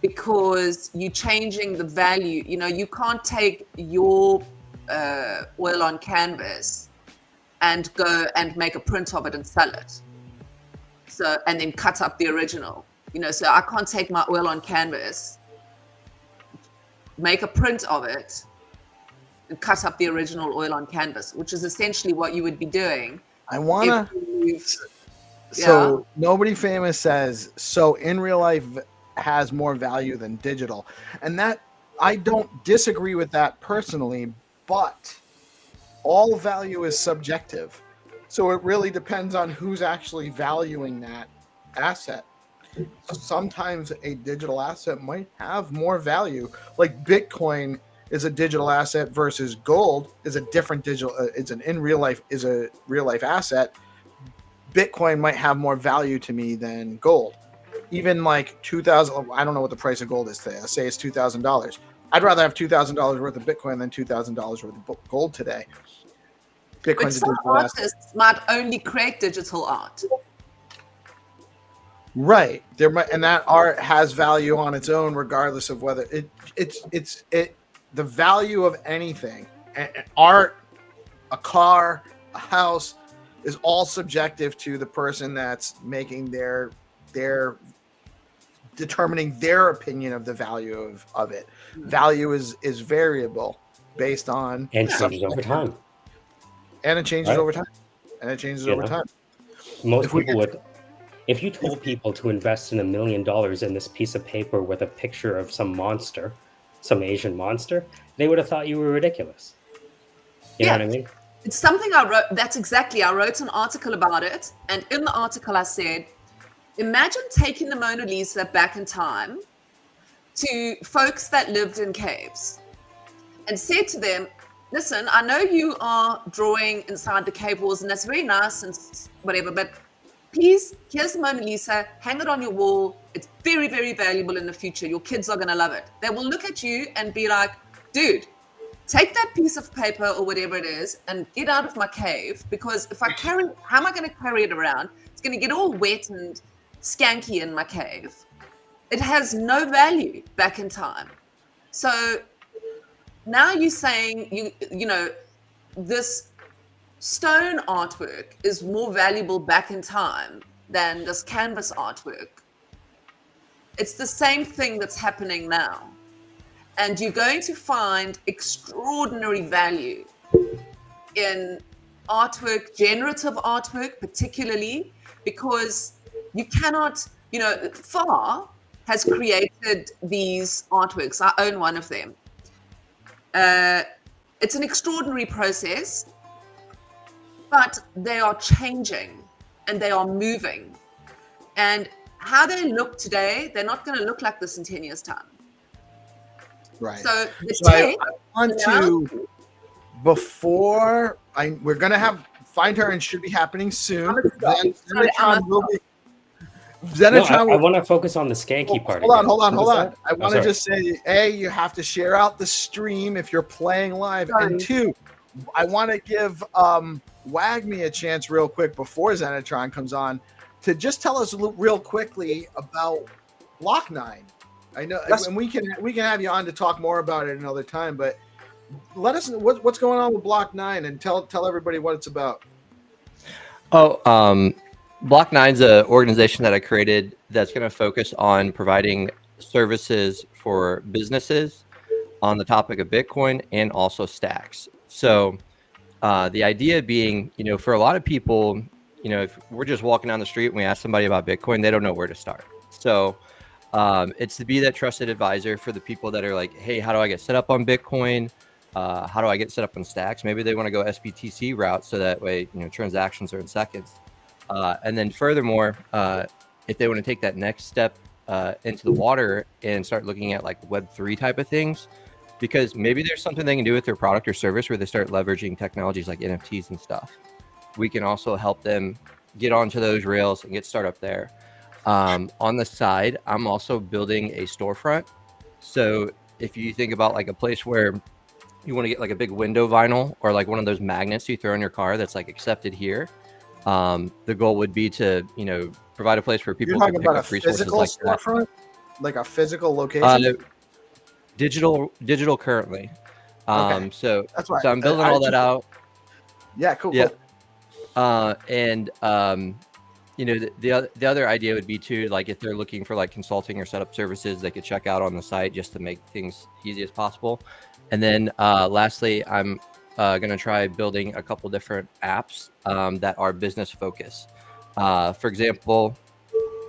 because you're changing the value. You know, you can't take your oil on canvas and go and make a print of it and sell it. So, and then cut up the original. You know, so I can't take my oil on canvas, make a print of it, and cut up the original oil on canvas, which is essentially what you would be doing. So Nobody Famous says, so in real life has more value than digital. And that, I don't disagree with that personally, but all value is subjective. So it really depends on who's actually valuing that asset. Sometimes a digital asset might have more value. Like Bitcoin is a digital asset versus gold is a different digital. It's a real life asset. Bitcoin might have more value to me than gold. Even like 2,000. I don't know what the price of gold is today. Let's say it's $2,000. I'd rather have $2,000 worth of Bitcoin than $2,000 worth of gold today. But Bitcoin's a some digital asset. artists might only create digital art. Right. There might, and that art has value on its own, regardless of whether it's the value of anything. Art, a car, a house is all subjective to the person that's making their determining their opinion of the value of it. Value is variable based on And changes over time. And it changes Right? over time. And it changes over time. Most people would. If you told people to invest in $1 million in this piece of paper with a picture of some monster, some Asian monster, they would have thought you were ridiculous. You know what I mean? It's something I wrote. That's exactly. I wrote an article about it. And in the article, I said, imagine taking the Mona Lisa back in time to folks that lived in caves and said to them, listen, I know you are drawing inside the cave walls and that's very nice and whatever, but please, here's the Mona Lisa, hang it on your wall. It's very, very valuable in the future. Your kids are going to love it. They will look at you and be like, dude, take that piece of paper or whatever it is and get out of my cave, because if I carry, how am I going to carry it around? It's going to get all wet and skanky in my cave. It has no value back in time. So now you're saying, you know, this stone artwork is more valuable back in time than this canvas artwork. It's the same thing that's happening now. And you're going to find extraordinary value in artwork, generative artwork particularly, because you cannot, you know, FAR has created these artworks. I own one of them. It's an extraordinary process, but they are changing and they are moving. And how they look today, they're not going to look like this in 10 years' time. Right. So I want to, before we're going to find her and should be happening soon. Xenitron will be. I want to focus on the skanky part. Hold on. I want to just say, A, you have to share out the stream if you're playing live. Sorry. And 2, I want to give Wagmi a chance real quick before Xenitron comes on to just tell us real quickly about Block 9. I know, and we can have you on to talk more about it another time, but let us know what's going on with Block 9 and tell everybody what it's about. Block 9 is an organization that I created that's going to focus on providing services for businesses on the topic of Bitcoin and also stacks. So the idea being, you know, for a lot of people, you know, if we're just walking down the street and we ask somebody about Bitcoin, they don't know where to start. So it's to be that trusted advisor for the people that are like, hey, how do I get set up on Bitcoin? How do I get set up on stacks? Maybe they want to go SBTC route so that way, you know, transactions are in seconds. And then furthermore, if they want to take that next step into the water and start looking at like Web3 type of things, because maybe there's something they can do with their product or service where they start leveraging technologies like NFTs and stuff. We can also help them get onto those rails and get started up there. On the side, I'm also building a storefront. So if you think about like a place where you want to get like a big window vinyl or like one of those magnets you throw in your car that's like accepted here, the goal would be to, you know, provide a place where people can pick up resources like storefront, like a physical location. Digital currently. Okay. So that's right. So I'm building all that out. Yeah, cool. Yeah. Cool. You know, the other idea would be to, like, if they're looking for like consulting or setup services, they could check out on the site just to make things easy as possible. And then lastly, I'm going to try building a couple different apps that are business focused. For example,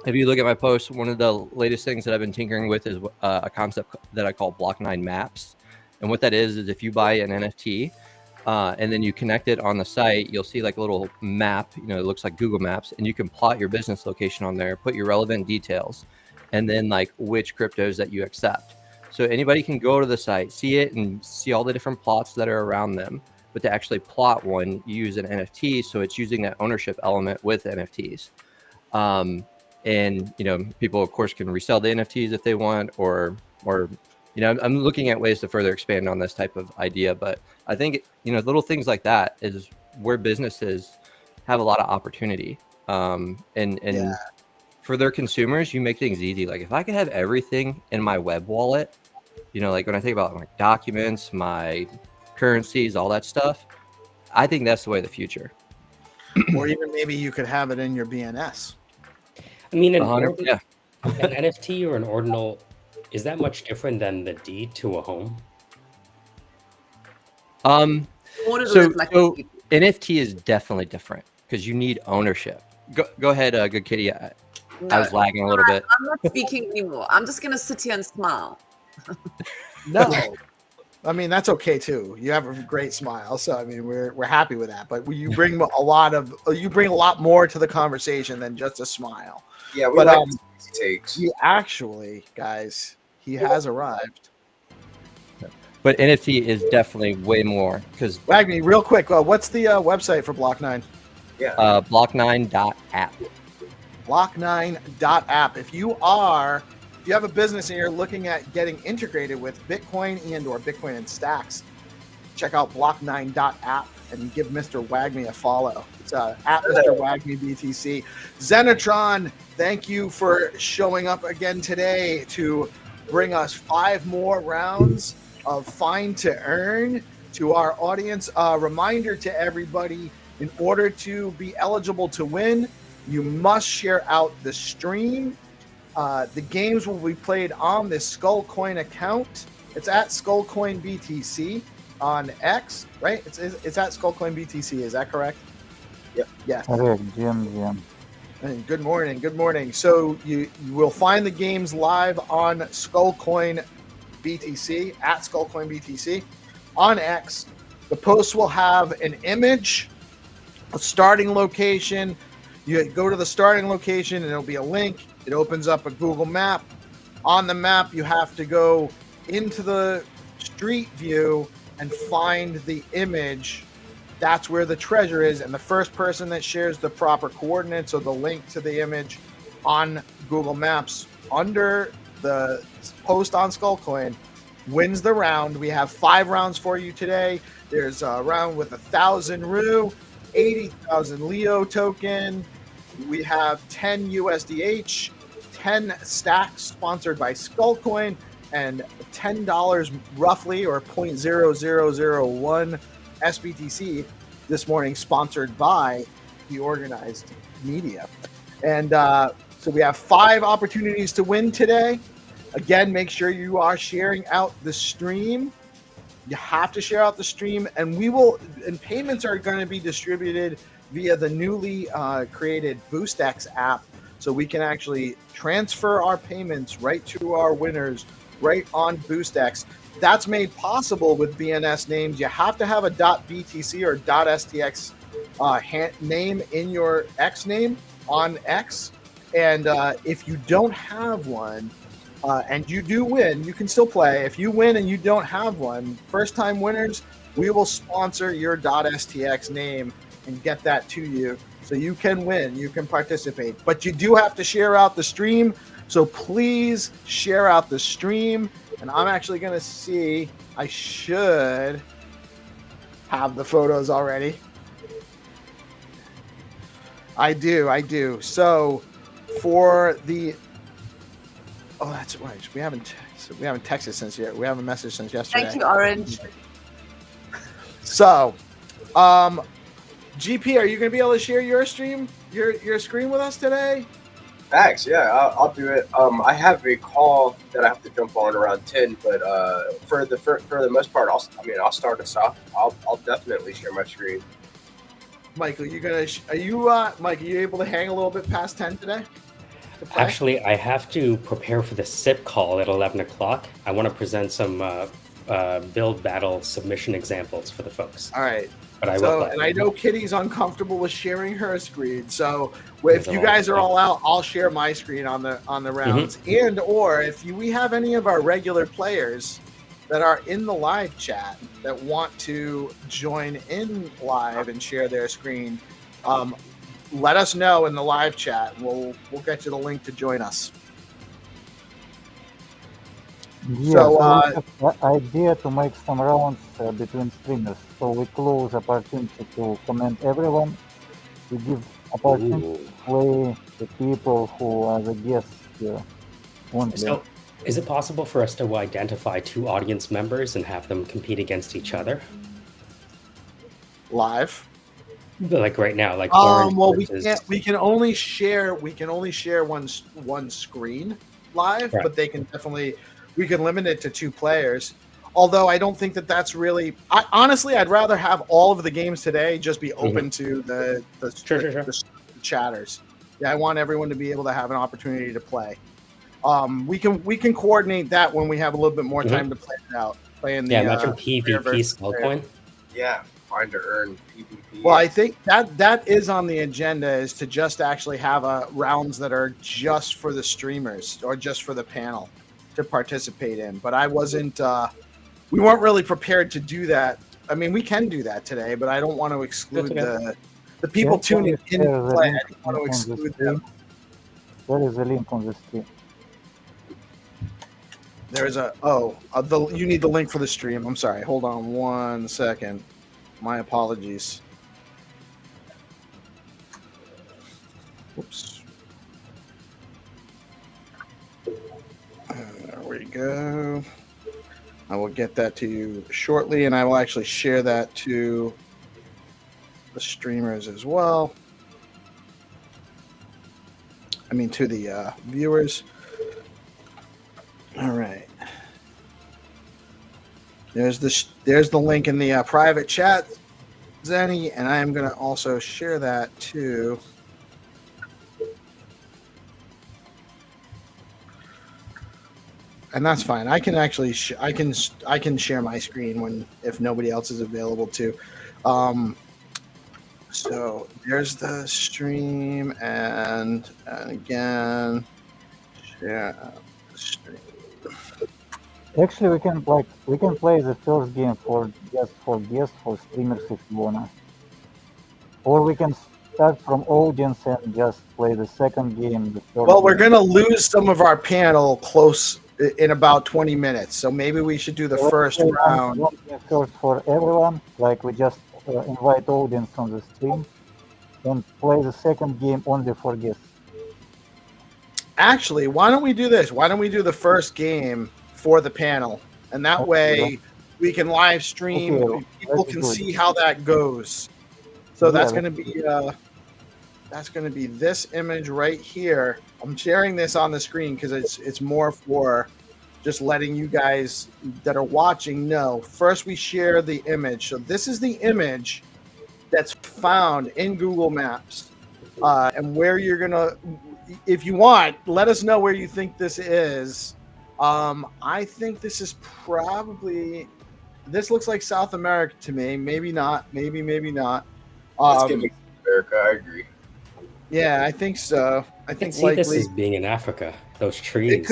if you look at my posts, one of the latest things that I've been tinkering with is a concept that I call Block 9 Maps. And what that is if you buy an NFT, and then you connect it on the site, you'll see like a little map, you know, it looks like Google Maps, and you can plot your business location on there, put your relevant details, and then like which cryptos that you accept. So anybody can go to the site, see it, and see all the different plots that are around them. But to actually plot one, you use an NFT, so it's using that ownership element with NFTs. And you know, people of course can resell the NFTs if they want, or you know, I'm looking at ways to further expand on this type of idea. But I think, you know, little things like that is where businesses have a lot of opportunity. And for their consumers, you make things easy. Like if I could have everything in my web wallet, you know, like when I think about my documents, my currencies, all that stuff, I think that's the way of the future. Or even maybe you could have it in your BNS. I mean, an NFT or an ordinal, is that much different than the deed to a home? So NFT is definitely different because you need ownership. Go ahead, Good Kitty. I was lagging a little bit. I'm not speaking anymore. I'm just going to sit here and smile. No. I mean, that's okay too. You have a great smile, so I mean, we're happy with that. But you bring a lot more to the conversation than just a smile. Yeah, but takes. He actually, guys, he has arrived. But NFT is definitely way more because Wagmi, real quick, what's the website for Block9? Yeah, block9.app. Block9.app. If you have a business and you're looking at getting integrated with Bitcoin or Bitcoin and Stacks, check out block9.app and give Mr. Wagmi a follow. It's at Mr. Wagmi BTC. Xenitron, thank you for showing up again today to bring us 5 more rounds of Find to Earn to our audience. Reminder to everybody, in order to be eligible to win, you must share out the stream. The games will be played on this Skullcoin account. It's at Skullcoin BTC on X, right? It's at Skullcoin BTC. Is that correct? Yep. Yes. GM. And good morning. So you will find the games live on Skullcoin BTC, at Skullcoin BTC on X. The post will have an image, a starting location. You go to the starting location and there'll be a link. It opens up a Google map. On the map, you have to go into the street view and find the image. That's where the treasure is. And the first person that shares the proper coordinates or the link to the image on Google Maps under the post on Skullcoin wins the round. We have 5 rounds for you today. There's a round with 1,000 Rue, 80,000 Leo token. We have 10 USDH, 10 stacks sponsored by Skullcoin, and $10 roughly, or 0.0001 SBTC this morning, sponsored by DeOrganized Media. And so we have 5 opportunities to win today. Again, make sure you are sharing out the stream. You have to share out the stream, and payments are going to be distributed via the newly created BoostX app, so we can actually transfer our payments right to our winners right on BoostX. That's made possible with BNS names. You have to have a .btc or .stx name in your X name on X, and if you don't have one, and you do win, you can still play. If you win and you don't have one, first-time winners, we will sponsor your .stx name and get that to you, so you can win, you can participate. But you do have to share out the stream, so please share out the stream. And I'm actually going to see, I should have the photos already. I do. So for the, that's right. We haven't texted since yet. We haven't messaged since yesterday. Thank you, Orange. So, GP, are you going to be able to share your stream, your screen with us today? Thanks. Yeah, I'll do it. I have a call that I have to jump on around 10, but for the most part, I'll start us off. I'll definitely share my screen. Michael, are you able to hang a little bit past 10 today? Actually, I have to prepare for the SIP call at 11 o'clock. I want to present some build battle submission examples for the folks. All right. But I So, will. and I know Kitty's uncomfortable with sharing her screen. So if you guys are all out, I'll share my screen on the rounds. And or if we have any of our regular players that are in the live chat that want to join in live and share their screen, let us know in the live chat. We'll get you the link to join us. Yeah, So, we have the idea to make some rounds between streamers. So we close opportunity to comment everyone. We give opportunity to play the people who are the guests here. Only. So, is it possible for us to identify 2 audience members and have them compete against each other? Live. Like right now, like Orange well, versus... we can only share one screen live, Right. but they can definitely, we can limit it to 2 players. Although I don't think that's really. Honestly, I'd rather have all of the games today just be open to the chatters. Yeah, I want everyone to be able to have an opportunity to play. We can coordinate that when we have a little bit more time to play it out. Imagine PvP skill coin. Yeah, find to earn PvP. Well, I think that is on the agenda, is to just actually have rounds that are just for the streamers or just for the panel to participate in. But I wasn't. We weren't really prepared to do that. I mean, we can do that today, but I don't want to exclude the people tuning in to play. I don't want to exclude them. Where is the link on the stream? There's you need the link for the stream. I'm sorry. Hold on 1 second. My apologies. Whoops. There we go. I will get that to you shortly, and I will actually share that to the streamers as well. I mean, to the viewers. All right. There's the link in the private chat, Zenny, and I am going to also share that to and that's fine. I can actually I can share my screen if nobody else is available to. So there's the stream, and again, share the stream. Actually, we can play the first game for streamers if you wanna, or we can start from audience and just play the second game. We're gonna lose some of our panel close in about 20 minutes, so maybe we should do the first round. One game first for everyone, like we just invite audience on the stream, and play the second game only for guests. Actually, why don't we do this? Why don't we do the first game for the panel, and that way we can live stream. People can see how that goes. So that's going to be this image right here. I'm sharing this on the screen because it's more for just letting you guys that are watching know. First, we share the image. So this is the image that's found in Google Maps, and where you're gonna, if you want, let us know where you think this is. I think this is probably, this looks like South America to me. Maybe not. Maybe not. Let's give it America. I agree. Yeah, I think so. I think see this as being in Africa. Those trees.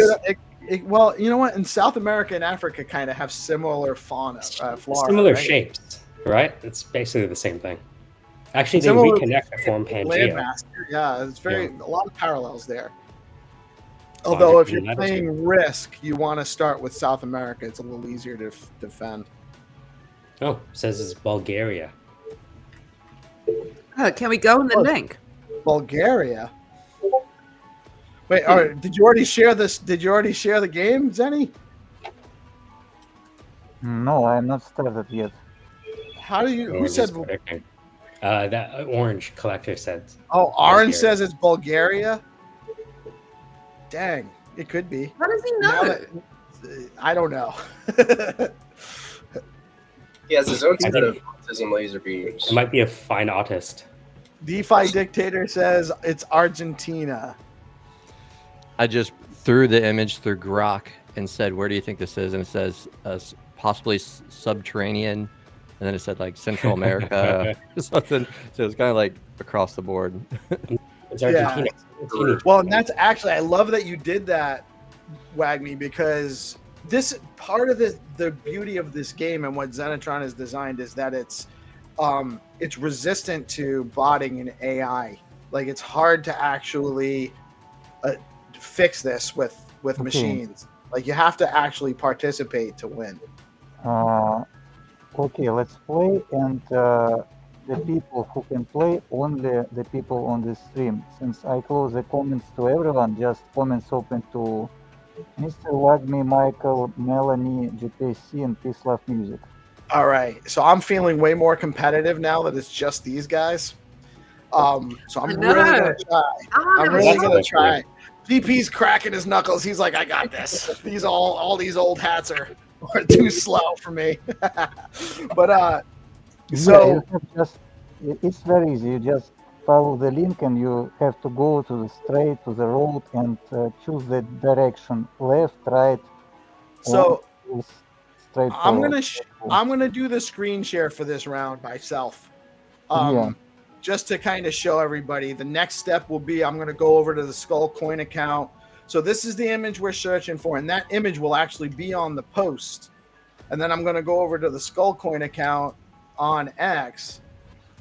Well, you know what? In South America and Africa, kind of have similar flora, similar shapes, right? It's basically the same thing. Actually, they reconnect to form Pangea. Yeah, it's a lot of parallels there. Although if you're playing Risk, you want to start with South America. It's a little easier to defend. Oh, it says it's Bulgaria. Can we go in the link? Bulgaria? Wait, all right, did you already share this? Did you already share the game, Zenny? No, I am not started yet. How do you? Who said? That Orange Collector said. Oh, Orange says it's Bulgaria. Dang, it could be. How does he know? I don't know. He has his own set of autism laser beams. It might be a fine artist. DeFi Dictator says it's Argentina. I just threw the image through Grok and said, "Where do you think this is?" And it says possibly subterranean, and then it said like Central America or something. So it's kind of like across the board. It's Argentina. Yeah. Well, and that's actually, I love that you did that, Wagmi, because this part of the beauty of this game and what Xenitron is designed is that it's resistant to botting and AI. Like, it's hard to actually fix this with machines. Like, you have to actually participate to win. Okay, let's play, and the people who can play, only the people on the stream. Since I close the comments to everyone, just comments open to Mr. Wagmi, Michael, Melanie, GPSC, and PeaceLoveMusic. All right, so I'm feeling way more competitive now that it's just these guys. So I'm really gonna try. I'm really gonna try. DP's cracking his knuckles. He's like, I got this. These all these old hats are too slow for me. But so yeah, it's very easy. You just follow the link, and you have to go to the straight to the road and choose the direction, left, right. So straight. I'm gonna do the screen share for this round myself. Just to kind of show everybody, the next step will be I'm going to go over to the Skull Coin account. So this is the image we're searching for, and that image will actually be on the post. And then I'm going to go over to the Skull Coin account on X,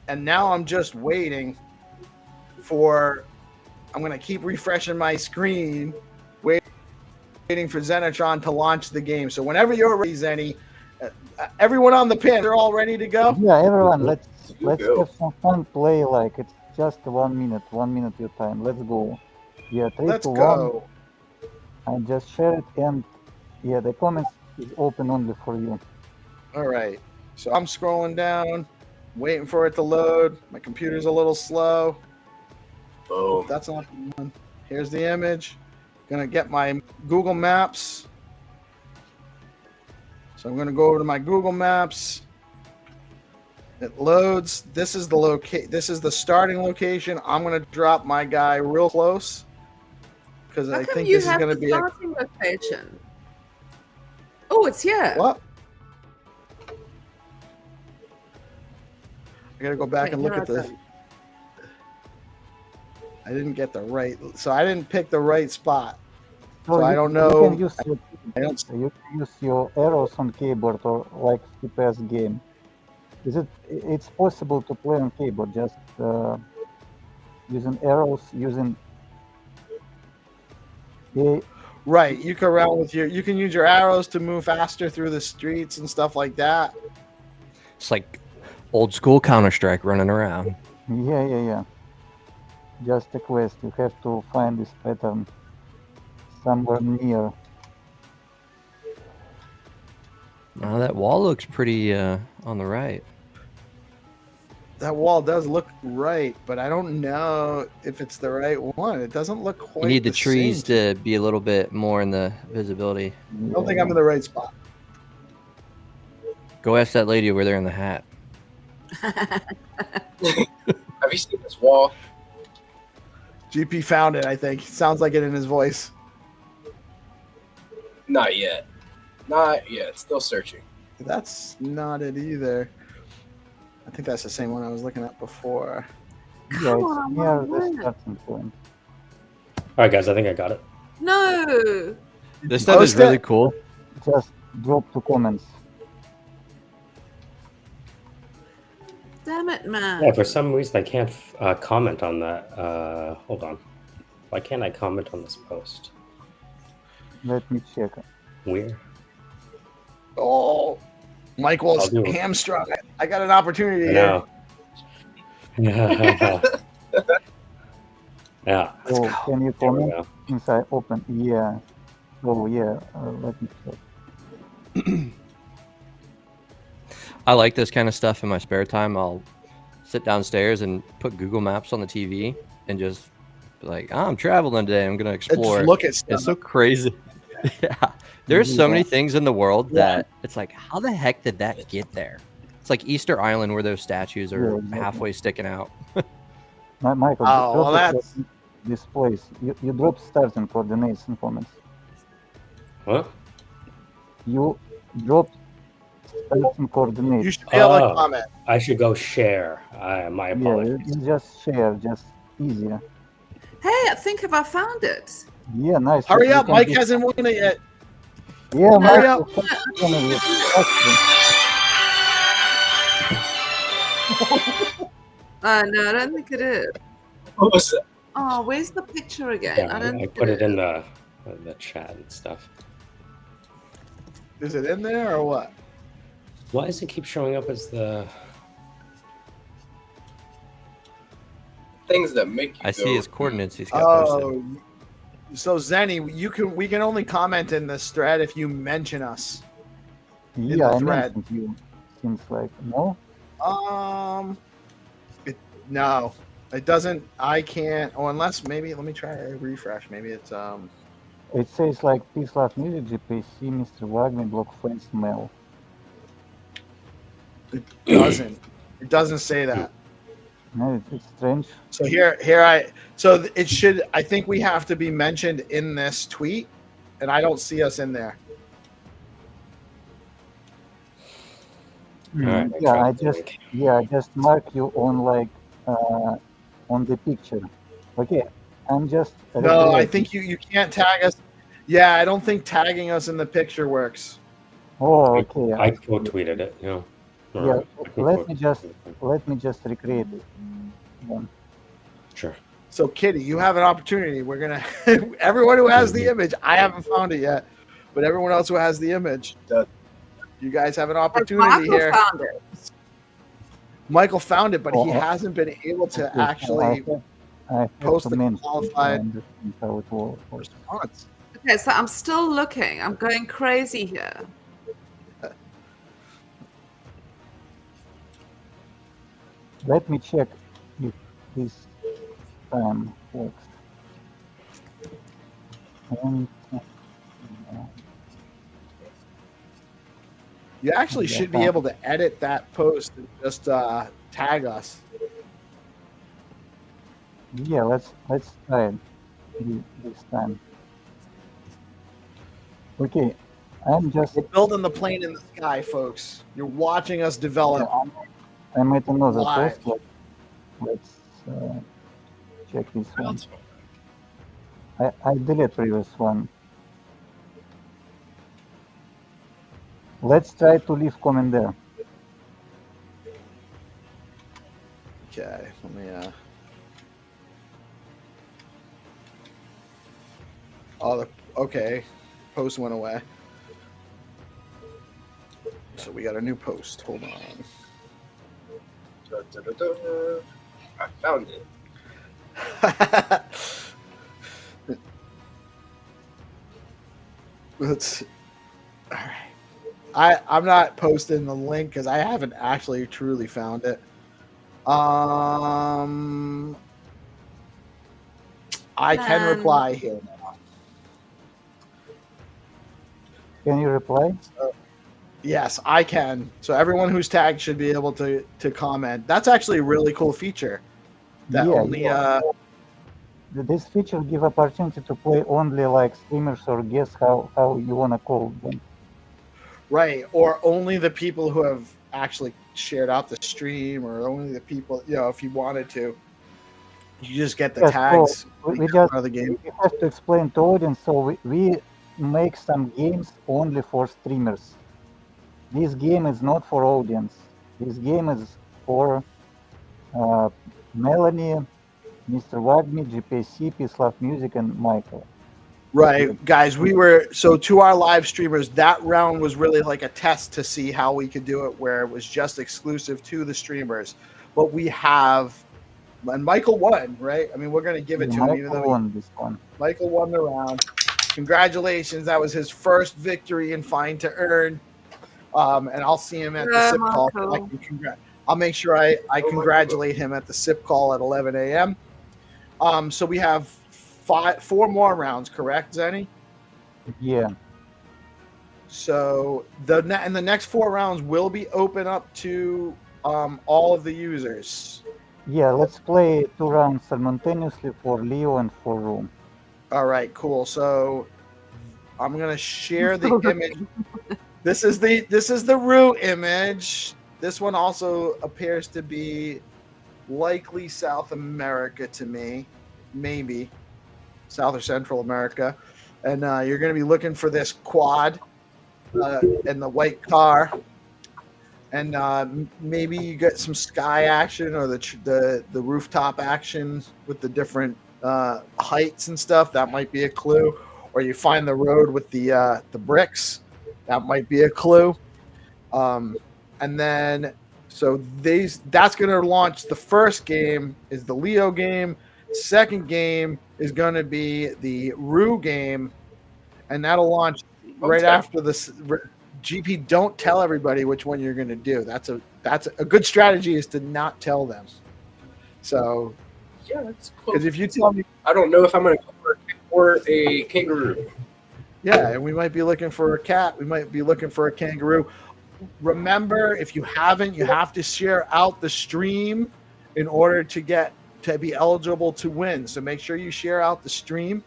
and now I'm just waiting for, I'm going to keep refreshing my screen, waiting for Xenitron to launch the game. So whenever you're ready, Zenny, everyone on the pin, they're all ready to go? Yeah, everyone, let's have some fun, play like it's just 1 minute your time. Let's go. Yeah, 3, Let's 2, go. 1. I just share it, and yeah, the comments is open only for you. All right, so I'm scrolling down, waiting for it to load. My computer's a little slow. Boom. That's not the one. Here's the image. Gonna get my Google Maps. So I'm gonna go over to my Google Maps. It loads. This is the This is the starting location. I'm gonna drop my guy real close because I think this is gonna be a starting location. Oh, it's here. What? I gotta go back and look at the. I didn't get the right, so I didn't pick the right spot. So I don't know. You can use your arrows on keyboard or like FPS game. It's possible to play on keyboard just using arrows, using right. You can run with you can use your arrows to move faster through the streets and stuff like that. It's like old school Counter-Strike running around. Yeah. Just a quest. You have to find this pattern somewhere near. Now that wall looks pretty on the right. That wall does look right, but I don't know if it's the right one. It doesn't look quite. You need the trees to be a little bit more in the visibility. I don't think I'm in the right spot. Go ask that lady over there in the hat. Have you seen this wall? GP found it, I think. Sounds like it in his voice. Not yet. Not yet. Still searching. That's not it either. I think that's the same one I was looking at before. Yeah, it's near the starting point. All right, guys, I think I got it. No. This stuff is really cool. Just drop 2 comments. Damn it, man. Yeah, for some reason I can't comment on that. Hold on. Why can't I comment on this post? Let me check. Weird. Oh, Michael's hamstrung. I got an opportunity here. Yeah. So can you comment since I open? Yeah. Oh yeah. Let me check. I like this kind of stuff in my spare time. I'll sit downstairs and put Google Maps on the TV and just be like, I'm traveling today. I'm going to explore. Look at stuff. It's so crazy. Yeah. There's so many things in the world that it's like, how the heck did that get there? It's like Easter Island where those statues are halfway sticking out. Michael, well, that's this place. You drop starting coordinates and comments. What? You dropped certain coordinates. You should be able to Oh, comment. I should go share. My Yeah, apologies. you just share, just easier. Hey, I think I found it. Yeah, nice. Hurry You up, can Mike be- hasn't won it yet. Yeah, No, Hurry Mike, up. you have to win it. No, I don't think it is. What was that? Oh, where's the picture again? Yeah, I don't I think put it is. in the chat and stuff. Is it in there or what? Why does it keep showing up as the? Things that make you I see go, his coordinates he's got posted. Oh, so Zenny, we can only comment in this thread if you mention us. Yeah, I thread. mentioned you. Seems like no. No, it doesn't. I can't. Oh, unless maybe let me try a refresh. Maybe it's It says like PeaceLoveMusic, GPSC, Mr. Wagmi, Block Friends, Mel. It doesn't. It doesn't say that. No, it's strange. So it should. I think we have to be mentioned in this tweet, and I don't see us in there. All right, Yeah, try I the just link. I just mark you on like on the picture. Okay, I'm just. No, I regulating. think you can't tag us. Yeah, I don't think tagging us in the picture works. Oh, okay. I quote tweeted it. Yeah. Yeah, I can let quote me just tweet it. let me just recreate it. Yeah. Sure. So, Kitty, you have an opportunity. We're gonna everyone who has the image. I haven't found it yet, but everyone else who has the image, you guys have an opportunity Michael here. found it. Michael found it, but he Oh. hasn't been able to Okay, actually I have post to the mention qualified understand how it works. response. Okay, so I'm still looking. I'm going crazy here. Let me check if this time works. And, You actually Yeah, should be able to edit that post and just tag us. yeah, let's try it this time. Okay, I'm just. We're building the plane in the sky, folks. You're watching us Yeah, develop. I'm at another Live. post. Let's check this one. I delete previous one. Let's try to leave comment there. Okay, let me. Okay. Post went away. So we got a new post. Hold on. I found it. Let's. All right. I'm not posting the link because I haven't actually truly found it. I can reply here now. Can you reply? Yes, I can. So everyone who's tagged should be able to comment. That's actually a really cool feature. That This feature give opportunity to play only like streamers or guests how you wanna call them. Right, or only the people who have actually shared out the stream, or only the people, if you wanted to, you just get the Yes, tags. so we become just part of the game. we have to explain to audience. So we make some games only for streamers. This game is not for audience. This game is for Melanie, Mr. Wagmi, GPSC, PeaceLoveMusic, and Michael. Right, guys, to our live streamers, that round was really like a test to see how we could do it, where it was just exclusive to the streamers. But we have, and Michael won, right? I mean, we're going to give it to him, even though won this one. Michael won the round. Congratulations. That was his first victory in Fine to Earn. And I'll see him at the SIP call. I'll make sure I congratulate him at the SIP call at 11 a.m. So we have 4 more rounds, correct, Zenny? Yeah. So the next 4 rounds will be open up to all of the users. Yeah, let's play 2 rounds simultaneously for Leo and for Room. All right, cool. So I'm gonna share the image. This is the Roo image. This one also appears to be likely South America to me, maybe South or Central America. And you're going to be looking for this quad and the white car. And maybe you get some sky action or the rooftop action with the different heights and stuff. That might be a clue. Or you find the road with the bricks. That might be a clue. And then so that's going to launch. The first game is the Leo game. Second game is going to be the Roo game, and that'll launch right after this. GP, don't tell everybody which one you're going to do. That's a good strategy, is to not tell them. So yeah, that's cool. Because if you tell me, I don't know if I'm going to go for a kangaroo. Yeah, and we might be looking for a cat. We might be looking for a kangaroo. Remember, if you haven't, you have to share out the stream in order to be eligible to win. So make sure you share out the stream.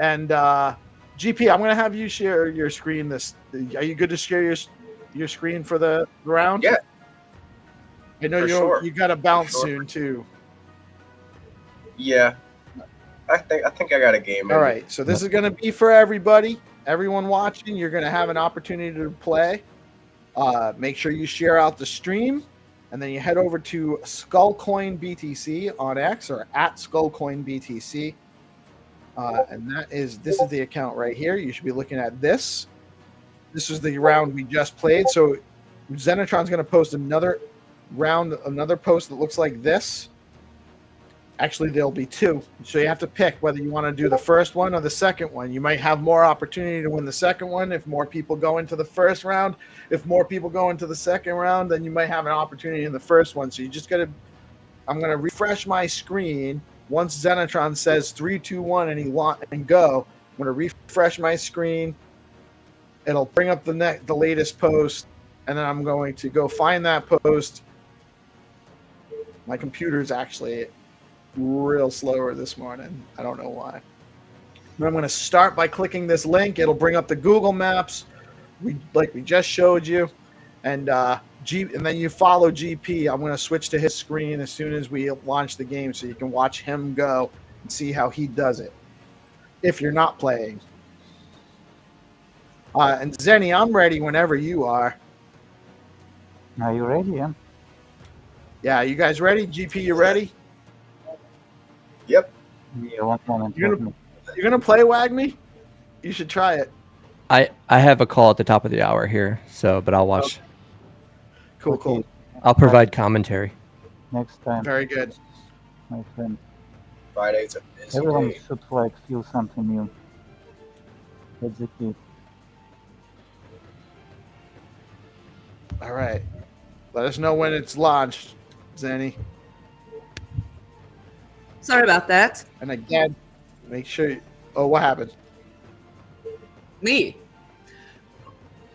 And GP, I'm going to have you share your screen. Are you good to share your screen for the round? Yeah. I know you got to bounce soon too. Yeah. I think I got a game. All right. So this is going to be for everybody. Everyone watching, you're going to have an opportunity to play. Make sure you share out the stream, and then you head over to Skullcoin BTC on X or at Skullcoin BTC. And this is the account right here. You should be looking at this. This is the round we just played. So Xenitron's going to post another post that looks like this. Actually, there'll be two. So you have to pick whether you want to do the first one or the second one. You might have more opportunity to win the second one if more people go into the first round. If more people go into the second round, then you might have an opportunity in the first one. So you just got to – I'm going to refresh my screen. Once Xenitron says 3, 2, 1 and go, I'm going to refresh my screen. It'll bring up the latest post, and then I'm going to go find that post. My computer's actually real slower this morning. I don't know why. But I'm going to start by clicking this link. It'll bring up the Google Maps, like we just showed you, and then you follow GP. I'm going to switch to his screen as soon as we launch the game, so you can watch him go and see how he does it. If you're not playing, and Zenny, I'm ready whenever you are. Are you ready? Yeah. Yeah, you guys ready? GP, you ready? Yep. Yeah, 1 moment. You're gonna play Wagmi? You should try it. I have a call at the top of the hour here, but I'll watch. Okay. Cool. I'll provide commentary. Next time. Very good. My friend. Friday's a busy Everyone day. should feel something new. That's the key. All right. Let us know when it's launched, Zenny. Sorry about that. And again, make sure. What happened? Me.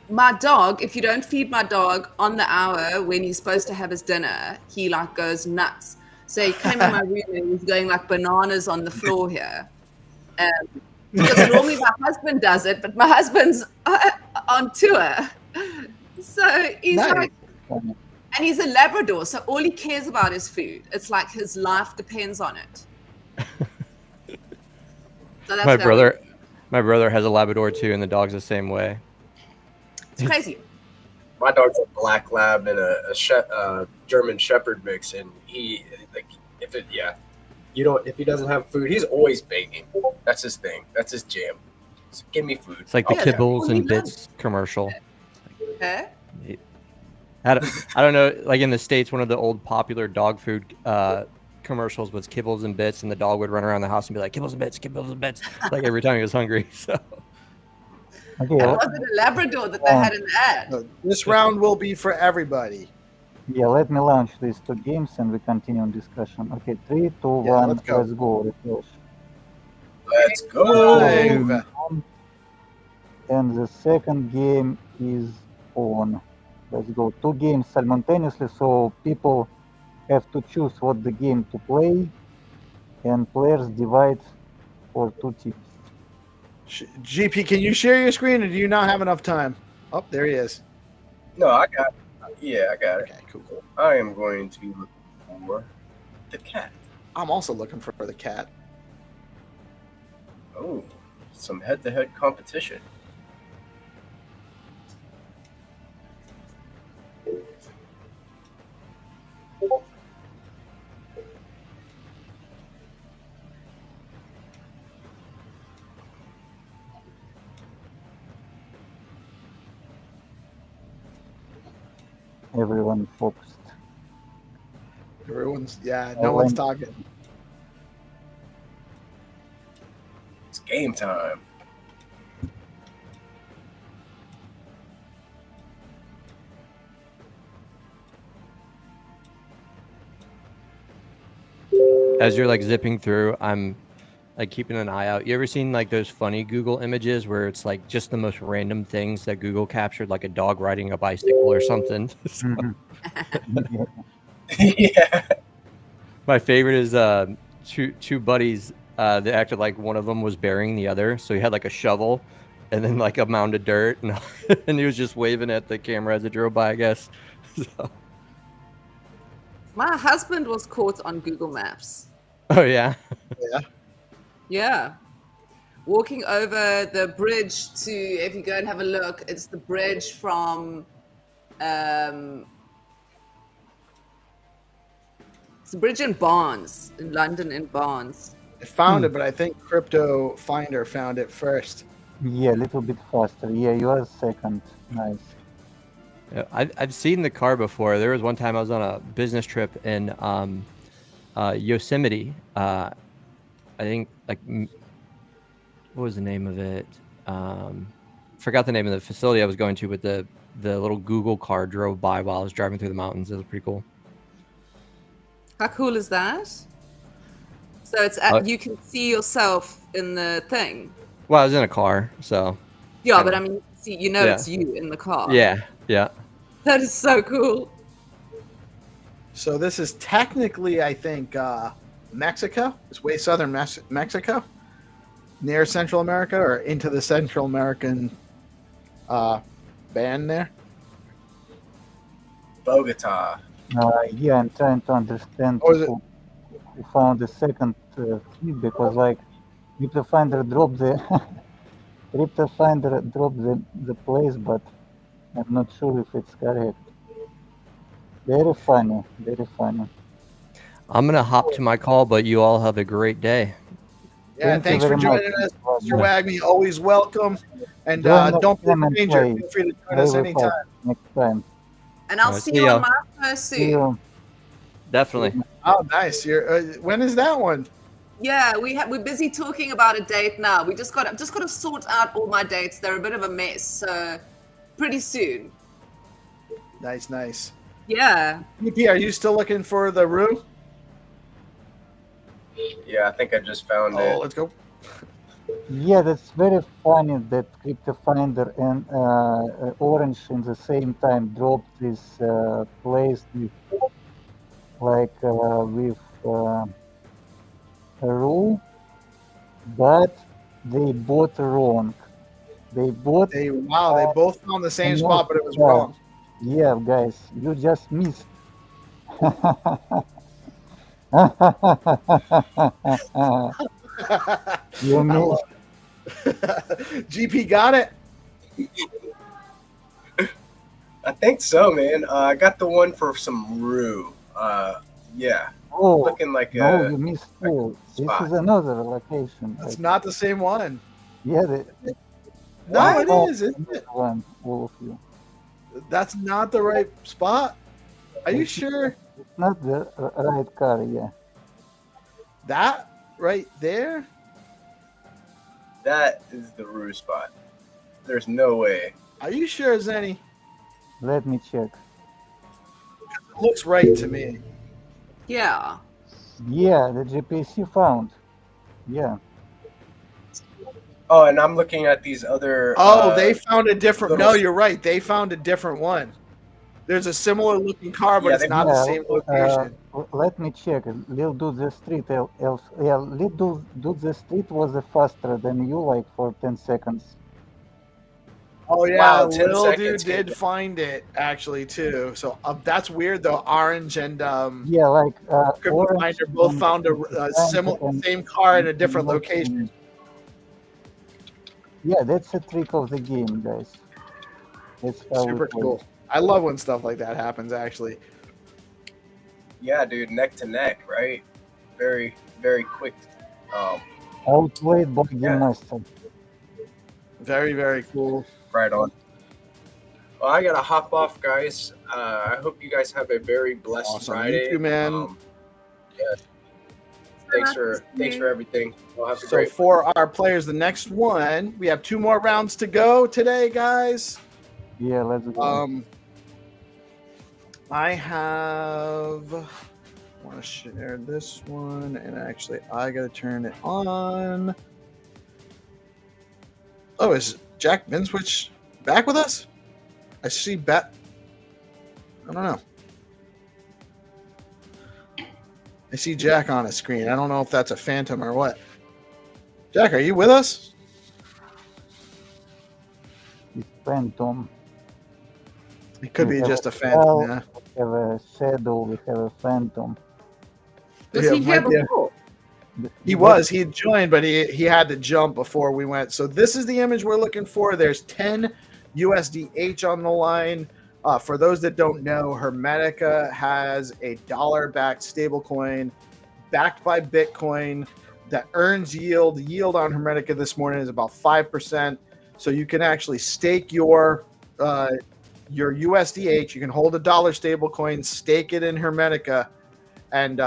My dog, if you don't feed my dog on the hour when he's supposed to have his dinner, he like goes nuts. So he came in my room and he was going like bananas on the floor here. Because normally my husband does it, but my husband's on tour. So he's like, and he's a Labrador, so all he cares about is food. It's like his life depends on it. So that's My brother has a Labrador too, and the dog's the same way. It's crazy. My dog's a black lab and a German Shepherd mix, and he if he doesn't have food, he's always begging. That's his thing. That's his jam. So give me food. It's like the Kibbles and Bits commercial. Okay. I don't know. Like in the States, one of the old popular dog food commercials was Kibbles and Bits, and the dog would run around the house and be like, Kibbles and Bits, like every time he was hungry. So. Okay. Was it a Labrador that they had an ad? This round will be for everybody. Yeah, let me launch these two games and we continue discussion. Okay, 3, 2, 1, let's go. Let's go. Refresh. Let's go. Live. And the second game is on. Let's go. 2 games simultaneously, so people have to choose what the game to play, and players divide for 2 teams. GP, can you share your screen, or do you not have enough time? Oh, there he is. No, I got it. Yeah, I got it. Okay, cool. I am going to look for the cat. I'm also looking for the cat. Oh, some head-to-head competition. Everyone focused. Everyone's, no one's talking. It's game time. As you're like zipping through, I'm like keeping an eye out. You ever seen like those funny Google images where it's like just the most random things that Google captured, like a dog riding a bicycle or something? So, Mhm. Yeah. my favorite is two buddies. They acted like one of them was burying the other, so he had like a shovel and then like a mound of dirt, and, and he was just waving at the camera as it drove by, I guess. So, My husband was caught on Google Maps. oh yeah. Yeah. Walking over the bridge to, if you go and have a look, it's the bridge from, it's the bridge in Barnes, in London, in Barnes. I found it, but I think Crypto Finder found it first. Yeah, a little bit faster. Yeah, you are second. Nice. Yeah, I've seen the car before. There was one time I was on a business trip in Yosemite. I think like what was the name of it? Forgot the name of the facility I was going to, but the little Google car drove by while I was driving through the mountains. It was pretty cool. How cool is that? So it's you can see yourself in the thing. Well, I was in a car, so Yeah, but I mean, see, Yeah. it's you in the car. yeah. That is so cool. So this is technically, I think, Mexico. It's way southern Mexico, near Central America, or into the Central American band there. Bogota. Yeah, I'm trying to understand Or is it- who found the second key, because like Crypto Finder dropped the Crypto Finder dropped the place, but I'm not sure if it's correct. Very funny, very funny. I'm gonna hop to my call, but you all have a great day. Yeah, Thank you thanks for very much. joining us, Mr. Wagmi. Always welcome. And Join don't be them a and stranger. play. Feel free to join I us will anytime. help next time. And I'll Alright, see see you ya. on my show See soon. you. Definitely. Oh, nice. You're. When is that one? Yeah, we're busy talking about a date now. I've just got to sort out all my dates. They're a bit of a mess, so pretty soon. Nice. Yeah. EP, are you still looking for the room? Yeah, I think I just found Oh, it. let's go. Yeah, that's very funny that Crypto Finder and Orange in the same time dropped this place with a rule, but they bought wrong. They bought. They both found the same I know, spot, but it was yeah. wrong. Yeah, guys, you just missed. You missed. GP got it. I think so, man. I got the one for some Rue. Yeah, Oh, looking like no, a you missed two. This spot. is another location. It's Like, not the same one. yeah, No, it Oh, is, isn't it? one, all of you. That's not the right spot. Are you sure? It's not the right car, yeah. That right there? That is the Rue spot. There's no way. Are you sure, Zenny? Let me check. It looks right to me. Yeah. Yeah, the GPSC found. Yeah. Oh, and I'm looking at these other. Oh, they found a different. little- No, you're right. They found a different one. There's a similar looking car, but Yeah, it's they- not the same location. Let me check. Lil do the street else. Yeah, Lil do the street was faster than you, like for 10 seconds. Oh yeah, Wow, 10 Lil Dude seconds. did find it actually too. So that's weird though. Orange and Yeah, like Crypto orange Finder both and found a similar same car in a different location. Yeah, that's a trick of the game, guys. That's how Super we play. cool. I love when stuff like that happens. Actually, Yeah, dude, neck to neck, right? Very, very quick. Outplayed by Game Yeah. Master. very very cool. Right on. Well, I gotta hop off, guys. I hope you guys have a very blessed Awesome. Friday. You too, man. Yeah. Thanks for everything. We'll have a So great. for our players, the next one, we have 2 more rounds to go today, guys. Yeah, let's go. I want to share this one, and actually, I gotta turn it on. Oh, is Jack Vinswitch back with us? I see Bet. I don't know. I see Jack on a screen. I don't know if that's a phantom or what. Jack, are you with us? It's Phantom. It could We be have just a a phantom. spell, Yeah. We have a shadow, we have a phantom. Was Yeah, he here might be a- before? He was. He had joined, but he had to jump before we went. So this is the image we're looking for. There's 10 USDH on the line. For those that don't know, Hermetica has a dollar-backed stablecoin backed by Bitcoin that earns yield. Yield on Hermetica this morning is about 5%. So you can actually stake your USDH. You can hold a dollar stablecoin, stake it in Hermetica, and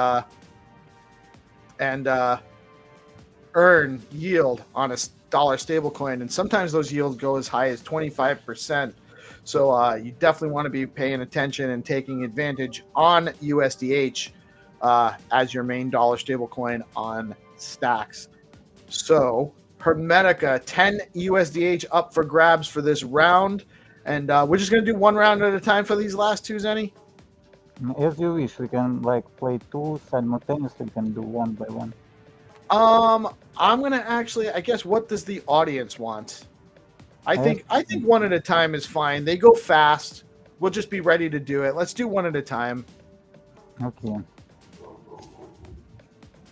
earn yield on a dollar stablecoin. And sometimes those yields go as high as 25%. So you definitely want to be paying attention and taking advantage on USDH as your main dollar stablecoin on stacks. So Hermetica, 10 USDH up for grabs for this round. And we're just going to do one round at a time for these last 2, Zenny. As you wish, we can like play 2 simultaneously, we can do one by one. I'm gonna actually. I guess. What does the audience want? I think one at a time is fine. They go fast. We'll just be ready to do it. Let's do one at a time. Okay.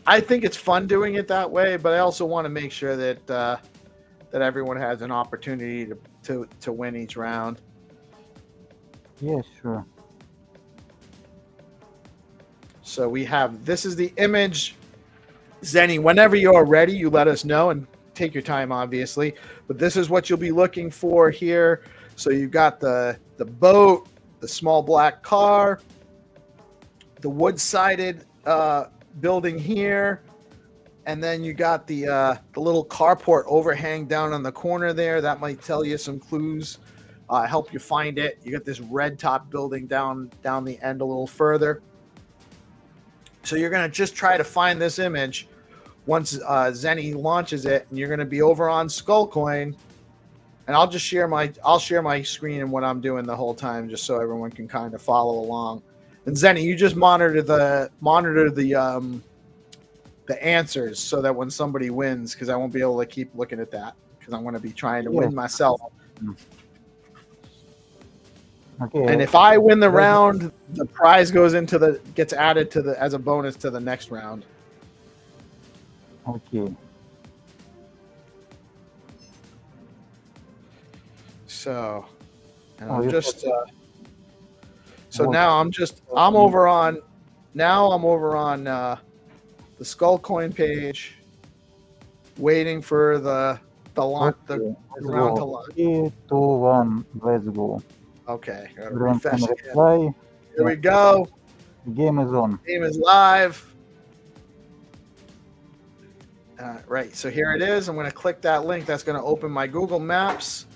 I think it's fun doing it that way, but I also want to make sure that that everyone has an opportunity to win each round. Yeah, sure. So we have. This is the image. Zenny, whenever you're ready, you let us know and take your time, obviously. But this is what you'll be looking for here. So you've got the boat, the small black car, the wood-sided building here, and then you got the little carport overhang down on the corner there. That might tell you some clues, help you find it. You got this red top building down the end a little further. So you're going to just try to find this image once Zenny launches it, and you're going to be over on Skullcoin. And I'll just share my screen and what I'm doing the whole time, just so everyone can kind of follow along. And Zenny, you just monitor the answers so that when somebody wins, because I won't be able to keep looking at that because I'm going to be trying to win myself. Okay. And if I win the round, the prize gets added as a bonus to the next round. Okay. So, and Oh, I'm you just said- so now I'm over on the Skullcoin page, waiting for the launch Okay, the let's round to go. launch. 3, 2, 1, let's go. Okay, gotta Everyone refresh can again. reply. Here we go. The game is on. Game is live. Right, so here it is. I'm going to click that link. That's going to open my Google Maps.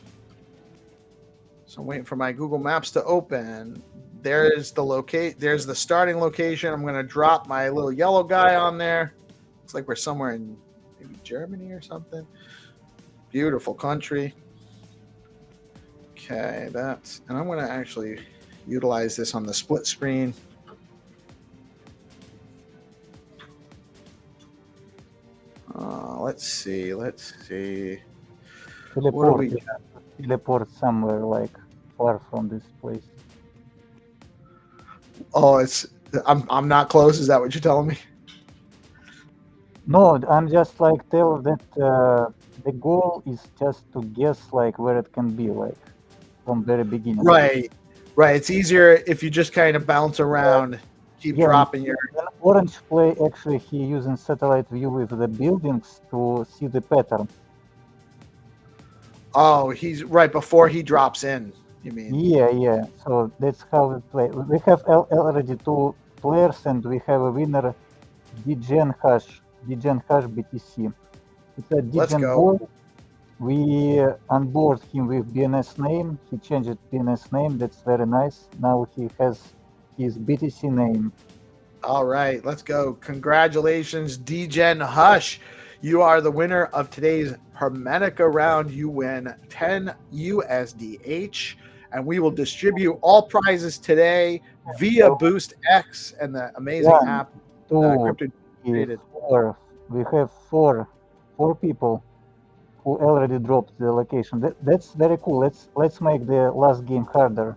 So I'm waiting for my Google Maps to open. There's the starting location. I'm going to drop my little yellow guy on there. Looks like we're somewhere in maybe Germany or something. Beautiful country. Okay, and I'm going to actually utilize this on the split screen. Let's see. we teleport somewhere like far from this place. Oh, I'm not close. Is that what you're telling me? No, I'm just like tell that the goal is just to guess like where it can be like from very beginning. Right. It's easier if you just kind of bounce around, keep dropping your. When Orange play, actually, he using satellite view with the buildings to see the pattern. Oh, he's right before he drops in. You mean? Yeah. So that's how we play. We have already 2 players, and we have a winner, DeOrganized BTC. It's a Let's DeOrganized go. boy. We onboard him with BNS name. He changed BNS name. That's very nice. Now he has his BTC name. All right, let's go. Congratulations, DGen Hush. You are the winner of today's Hermetica round. You win 10 USDH, and we will distribute all prizes today via Boost X and the amazing app Crypto created. We have four people who already dropped the location. That's very cool. Let's make the last game harder.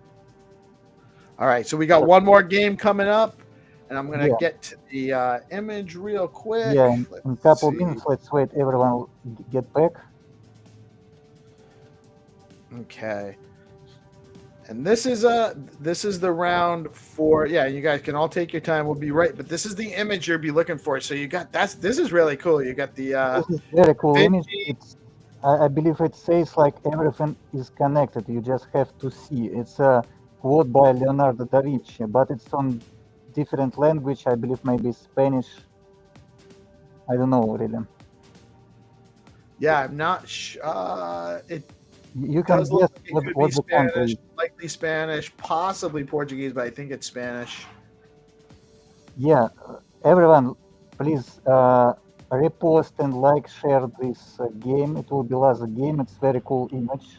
All right, so we got one more game coming up, and I'm gonna get to the image real quick. Yeah, in a couple minutes. Let's wait. Everyone get back. Okay. And this is the round for you guys can all take your time. We'll be right, but this is the image you'll be looking for. So you got this is really cool. You got the this is very cool image. I believe it says like everything is connected. You just have to see. It's a quote by Leonardo da Vinci, but it's on different language. I believe maybe Spanish. I don't know really. Yeah, I'm not sure. You can guess what the Spanish, country. likely Spanish, possibly Portuguese, but I think it's Spanish. Yeah, everyone, please repost and like, share this game. It will be last game. It's very cool image.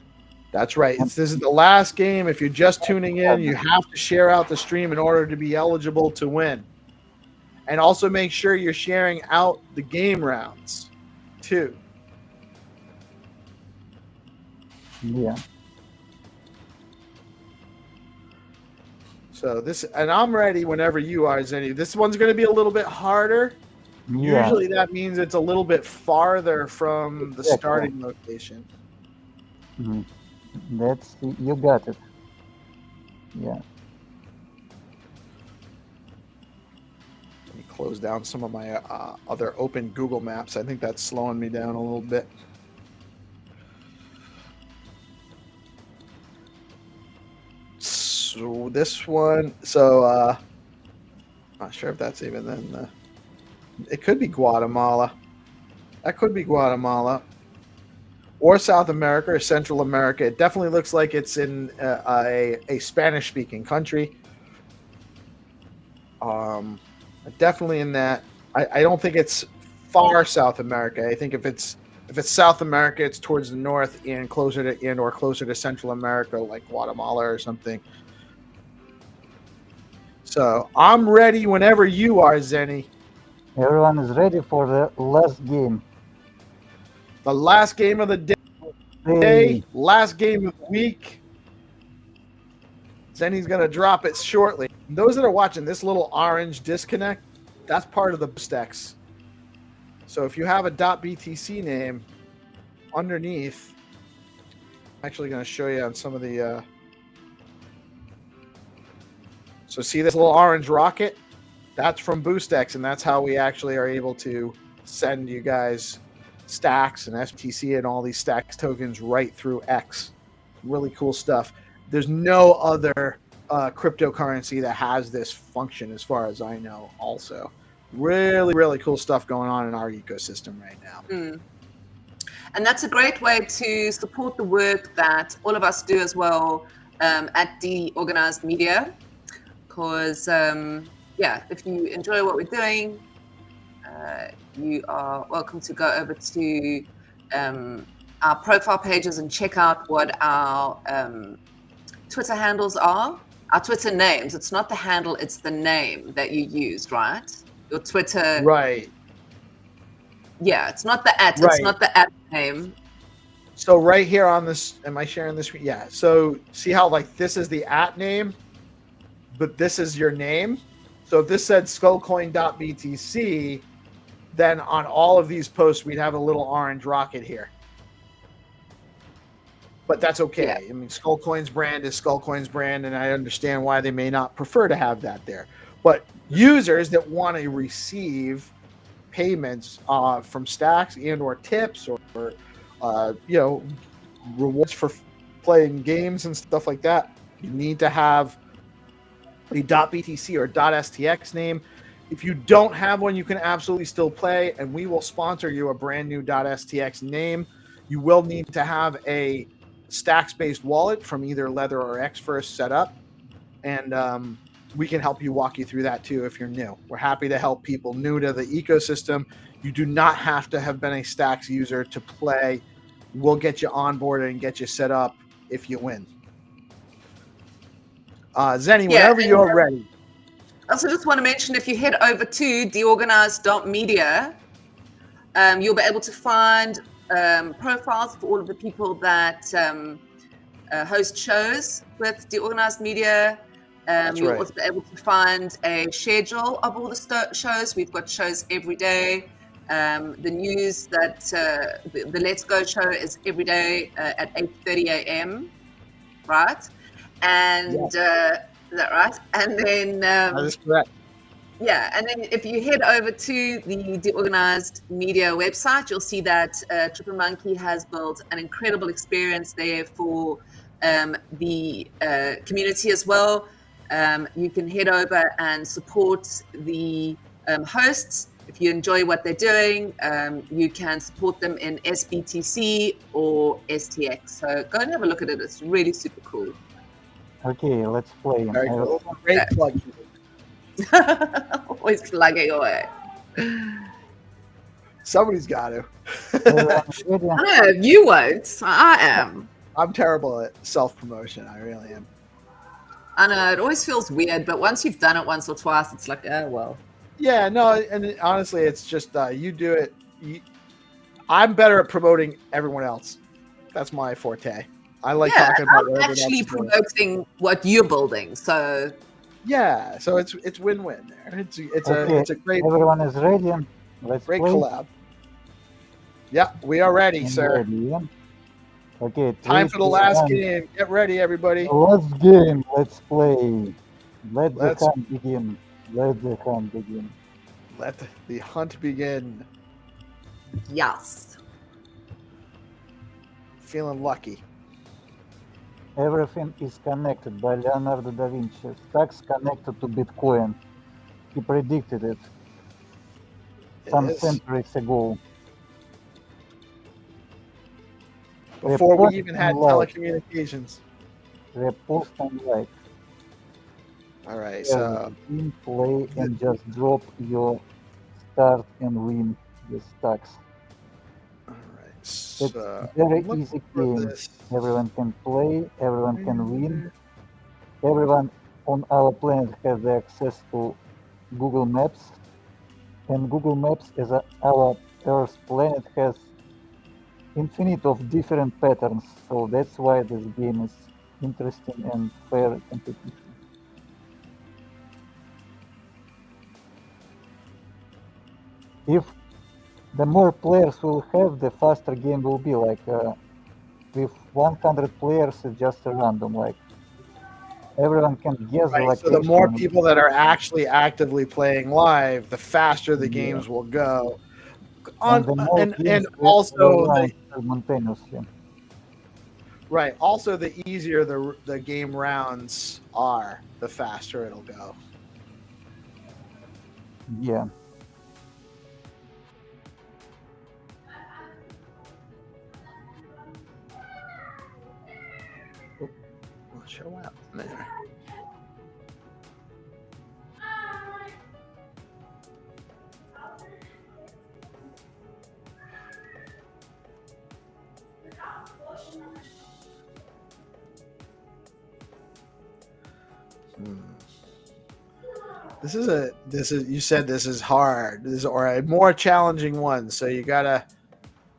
That's right. This is the last game. If you're just tuning in, you have to share out the stream in order to be eligible to win. And also make sure you're sharing out the game rounds too. Yeah. So and I'm ready whenever you are, Zenny. This one's going to be a little bit harder. Yeah. Usually that means it's a little bit farther from the starting location. Mm-hmm. You got it. Yeah. Let me close down some of my other open Google Maps. I think that's slowing me down a little bit. So this one, not sure if that's even in it could be Guatemala. That could be Guatemala. Or South America or Central America. It definitely looks like it's in a Spanish-speaking country. Definitely in that. I don't think it's far South America. I think if it's South America, it's towards the north and closer to Central America, like Guatemala or something. So I'm ready whenever you are, Zenny. Everyone is ready for the last game. The last game of the day, last game of the week. Zenny's going to drop it shortly. And those that are watching, this little orange disconnect, that's part of the stacks. So if you have a .btc name underneath, I'm actually going to show you on some of the... So see this little orange rocket? That's from BoostX, and that's how we actually are able to send you guys stacks and STC and all these stacks tokens right through X. Really cool stuff. There's no other cryptocurrency that has this function as far as I know also. Really, really cool stuff going on in our ecosystem right now. And that's a great way to support the work that all of us do as well at DeOrganized Media. Because, if you enjoy what we're doing, you are welcome to go over to our profile pages and check out what our Twitter handles are. Our Twitter names. It's not the handle, it's the name that you used, right? Your Twitter. Right. Yeah, it's not the @ Right. It's not the @ name. So right here on this, am I sharing this? Yeah. So see how like this is the @ name, but this is your name. So if this said skullcoin.btc, then on all of these posts, we'd have a little orange rocket here. But that's okay. Yeah. I mean, Skullcoin's brand is Skullcoin's brand, and I understand why they may not prefer to have that there. But users that want to receive payments from stacks and/or tips or rewards for playing games and stuff like that, you need to have a .btc or .stx name. If you don't have one, you can absolutely still play, and we will sponsor you a brand new .stx name. You will need to have a stacks-based wallet from either Leather or Xfirst set up, and we can help you walk you through that too if you're new. We're happy to help people new to the ecosystem. You do not have to have been a Stacks user to play. We'll get you onboarded and get you set up if you win. Zenny, whenever you're ready. I also just want to mention, if you head over to DeOrganized.media, you'll be able to find profiles for all of the people that host shows with DeOrganized Media. You'll also be able to find a schedule of all the shows. We've got shows every day. The news that the Let's Go show is every day at 8:30 a.m. Right? And is that right? And then that is correct. Yeah, and then if you head over to the DeOrganized Media website, you'll see that Triple Monkey has built an incredible experience there for the community as well. You can head over and support the hosts. If you enjoy what they're doing, you can support them in SBTC or STX. So go and have a look at it. It's really super cool. Okay, let's play. Very cool. Great plug. Always plugging away. Somebody's got to. No, you won't. I am. I'm terrible at self-promotion. I really am. I know, it always feels weird, but once you've done it once or twice, it's like, oh, well. Yeah, no, and honestly, it's just you do it. I'm better at promoting everyone else. That's my forte. I like talking about I'm actually promoting what you're building, so... Yeah, so it's win-win there. It's a great. Everyone is ready. Let's great play. collab. Yeah, we are ready, sir. Ready, yeah? Okay. Time for the last game. Get ready, everybody. Last game. Let's play. Let the hunt begin. Let the hunt begin. Let the hunt begin. Yes. Feeling lucky. Everything is connected by Leonardo da Vinci. Stacks connected to Bitcoin. He predicted it some centuries ago. Before we even had telecommunications. Repost and like. All right, so play and just drop your start and win the stacks. All right, so it's very easy game. Everyone can play, everyone can win. Everyone on our planet has access to Google Maps, and Google Maps as our Earth planet has infinite of different patterns. So that's why this game is interesting and fair competition. If the more players will have, the faster game will be. Like with 100 players, it's just a random. Like everyone can guess. Right, so the more people that are actually actively playing live, the faster the games will go. And also simultaneously. Right. Also, the easier the game rounds are, the faster it'll go. Yeah. Show up there. You said this is hard. This is or a more challenging one, so you gotta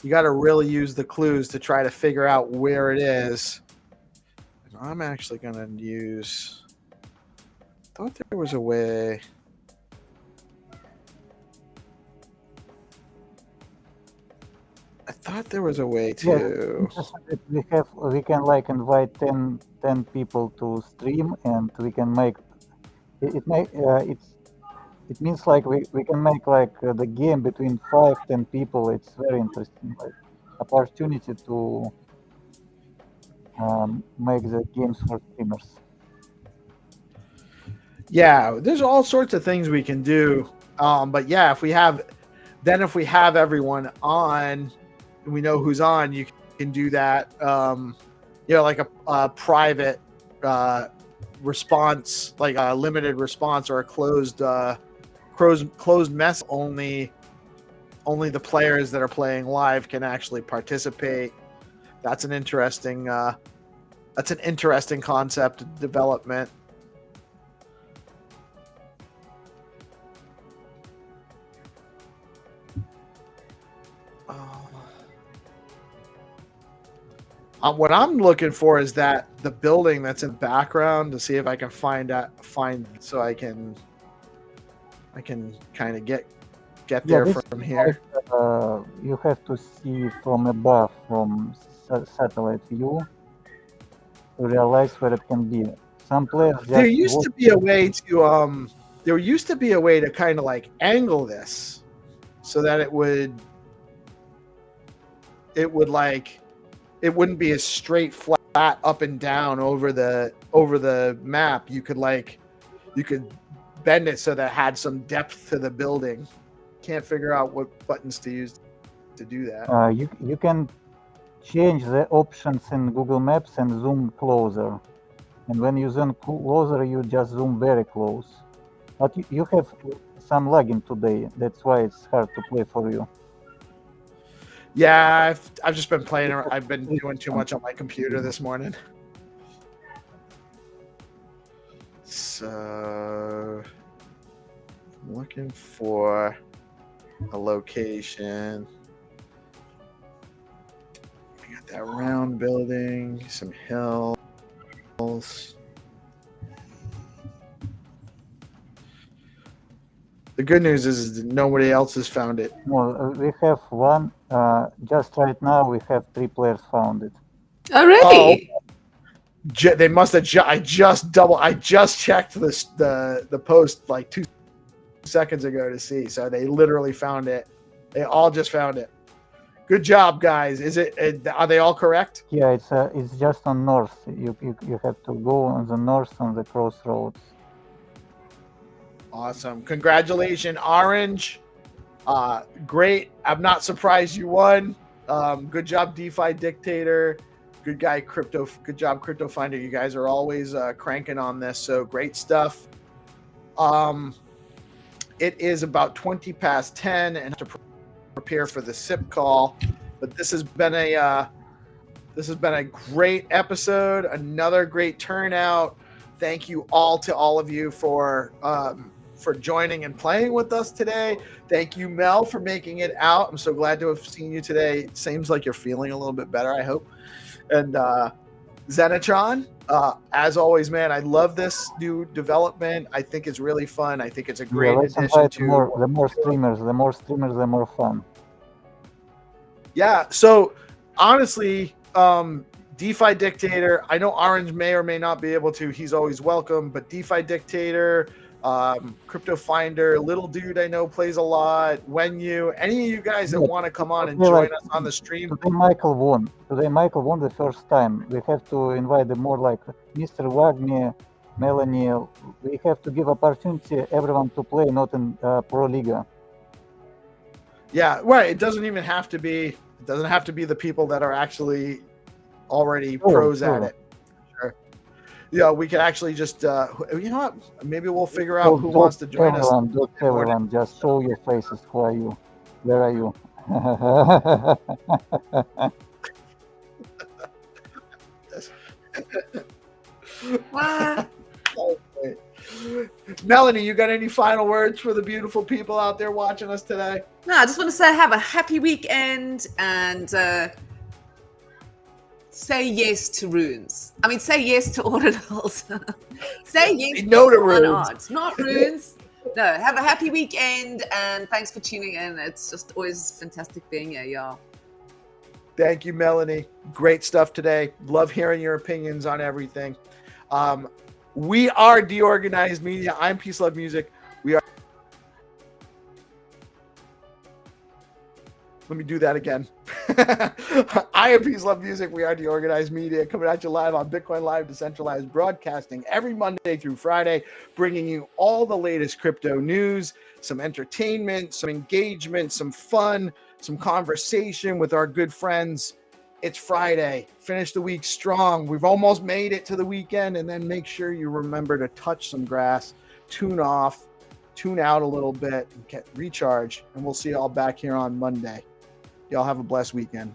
You got to really use the clues to try to figure out where it is. And I'm actually going to use... I thought there was a way... I thought there was a way to... Yeah, we can like invite 10 people to stream, and we can make... It means like we can make like the game between 5-10 people. It's very interesting, like opportunity to make the games for streamers. Yeah, there's all sorts of things we can do. But yeah, if we have everyone on, we know who's on, you can do that. Like a private response, like a limited response or a closed mess. Only the players that are playing live can actually participate. That's an interesting concept development. What I'm looking for is that the building that's in the background, to see if I can find so I can kind of get there from here. You have to see from above, from satellite view, to realize where it can be. Some players just there used to be a way to kind of like angle this so that it wouldn't be a straight flat up and down over the map. You could bend it so that it had some depth to the building. Can't figure out what buttons to use to do that. You can change the options in Google Maps and zoom closer. And when you zoom closer, you just zoom very close. But you have some lagging today. That's why it's hard to play for you. Yeah, I've just been playing. I've been doing too much on my computer this morning. So, I'm looking for a location. We got that round building, some hills. The good news is that nobody else has found it. Well, we have one. Just right now, we have 3 players found it. Already? Oh, they must have. I just checked the post like 2 seconds ago to see. So they literally found it. They all just found it. Good job, guys. Are they all correct? Yeah, it's just on north. You have to go on the north on the crossroads. Awesome. Congratulations, Orange. Great. I'm not surprised you won. Good job, DeFi Dictator. Good job, Crypto Finder. You guys are always cranking on this. So great stuff. It is about 20 past 10 and to prepare for the SIP call. But this has been a great episode. Another great turnout. Thank you to all of you for joining and playing with us today. Thank you, Mel, for making it out. I'm so glad to have seen you today. It seems like you're feeling a little bit better, I hope. And Xenitron, as always, man, I love this new development. I think it's really fun. I think it's a great addition to... The more streamers, the more fun. Yeah, so honestly, DeFi Dictator, I know Orange may or may not be able to. He's always welcome, but DeFi Dictator... Crypto Finder, Little Dude I know plays a lot. When any of you guys that want to come on and join us on the stream. Today Michael won the first time. We have to invite them more, like Mr. Wagmi, Melanie. We have to give opportunity everyone to play, not in Pro Liga. Yeah, right. It doesn't have to be the people that are actually already pros at it. Yeah, we could actually just, you know what? Maybe we'll figure out who wants to join us. Don't everyone, just show your faces. Who are you? Where are you? Melanie, you got any final words for the beautiful people out there watching us today? No, I just want to say have a happy weekend and say yes to runes. I mean, say yes to ordinals. Say yes No to fine runes. art, not runes. No, have a happy weekend and thanks for tuning in. It's just always fantastic being here, y'all. Thank you, Melanie. Great stuff today. Love hearing your opinions on everything. We are DeOrganized Media. I'm PeaceLoveMusic. We are. Let me do that again. I am PeaceLoveMusic. We are DeOrganized Media, coming at you live on BitcoinLive, Decentralized, broadcasting every Monday through Friday, bringing you all the latest crypto news, some entertainment, some engagement, some fun, some conversation with our good friends. It's Friday. Finish the week strong. We've almost made it to the weekend, and then make sure you remember to touch some grass, tune off, tune out a little bit, and get recharge. And we'll see you all back here on Monday. Y'all have a blessed weekend.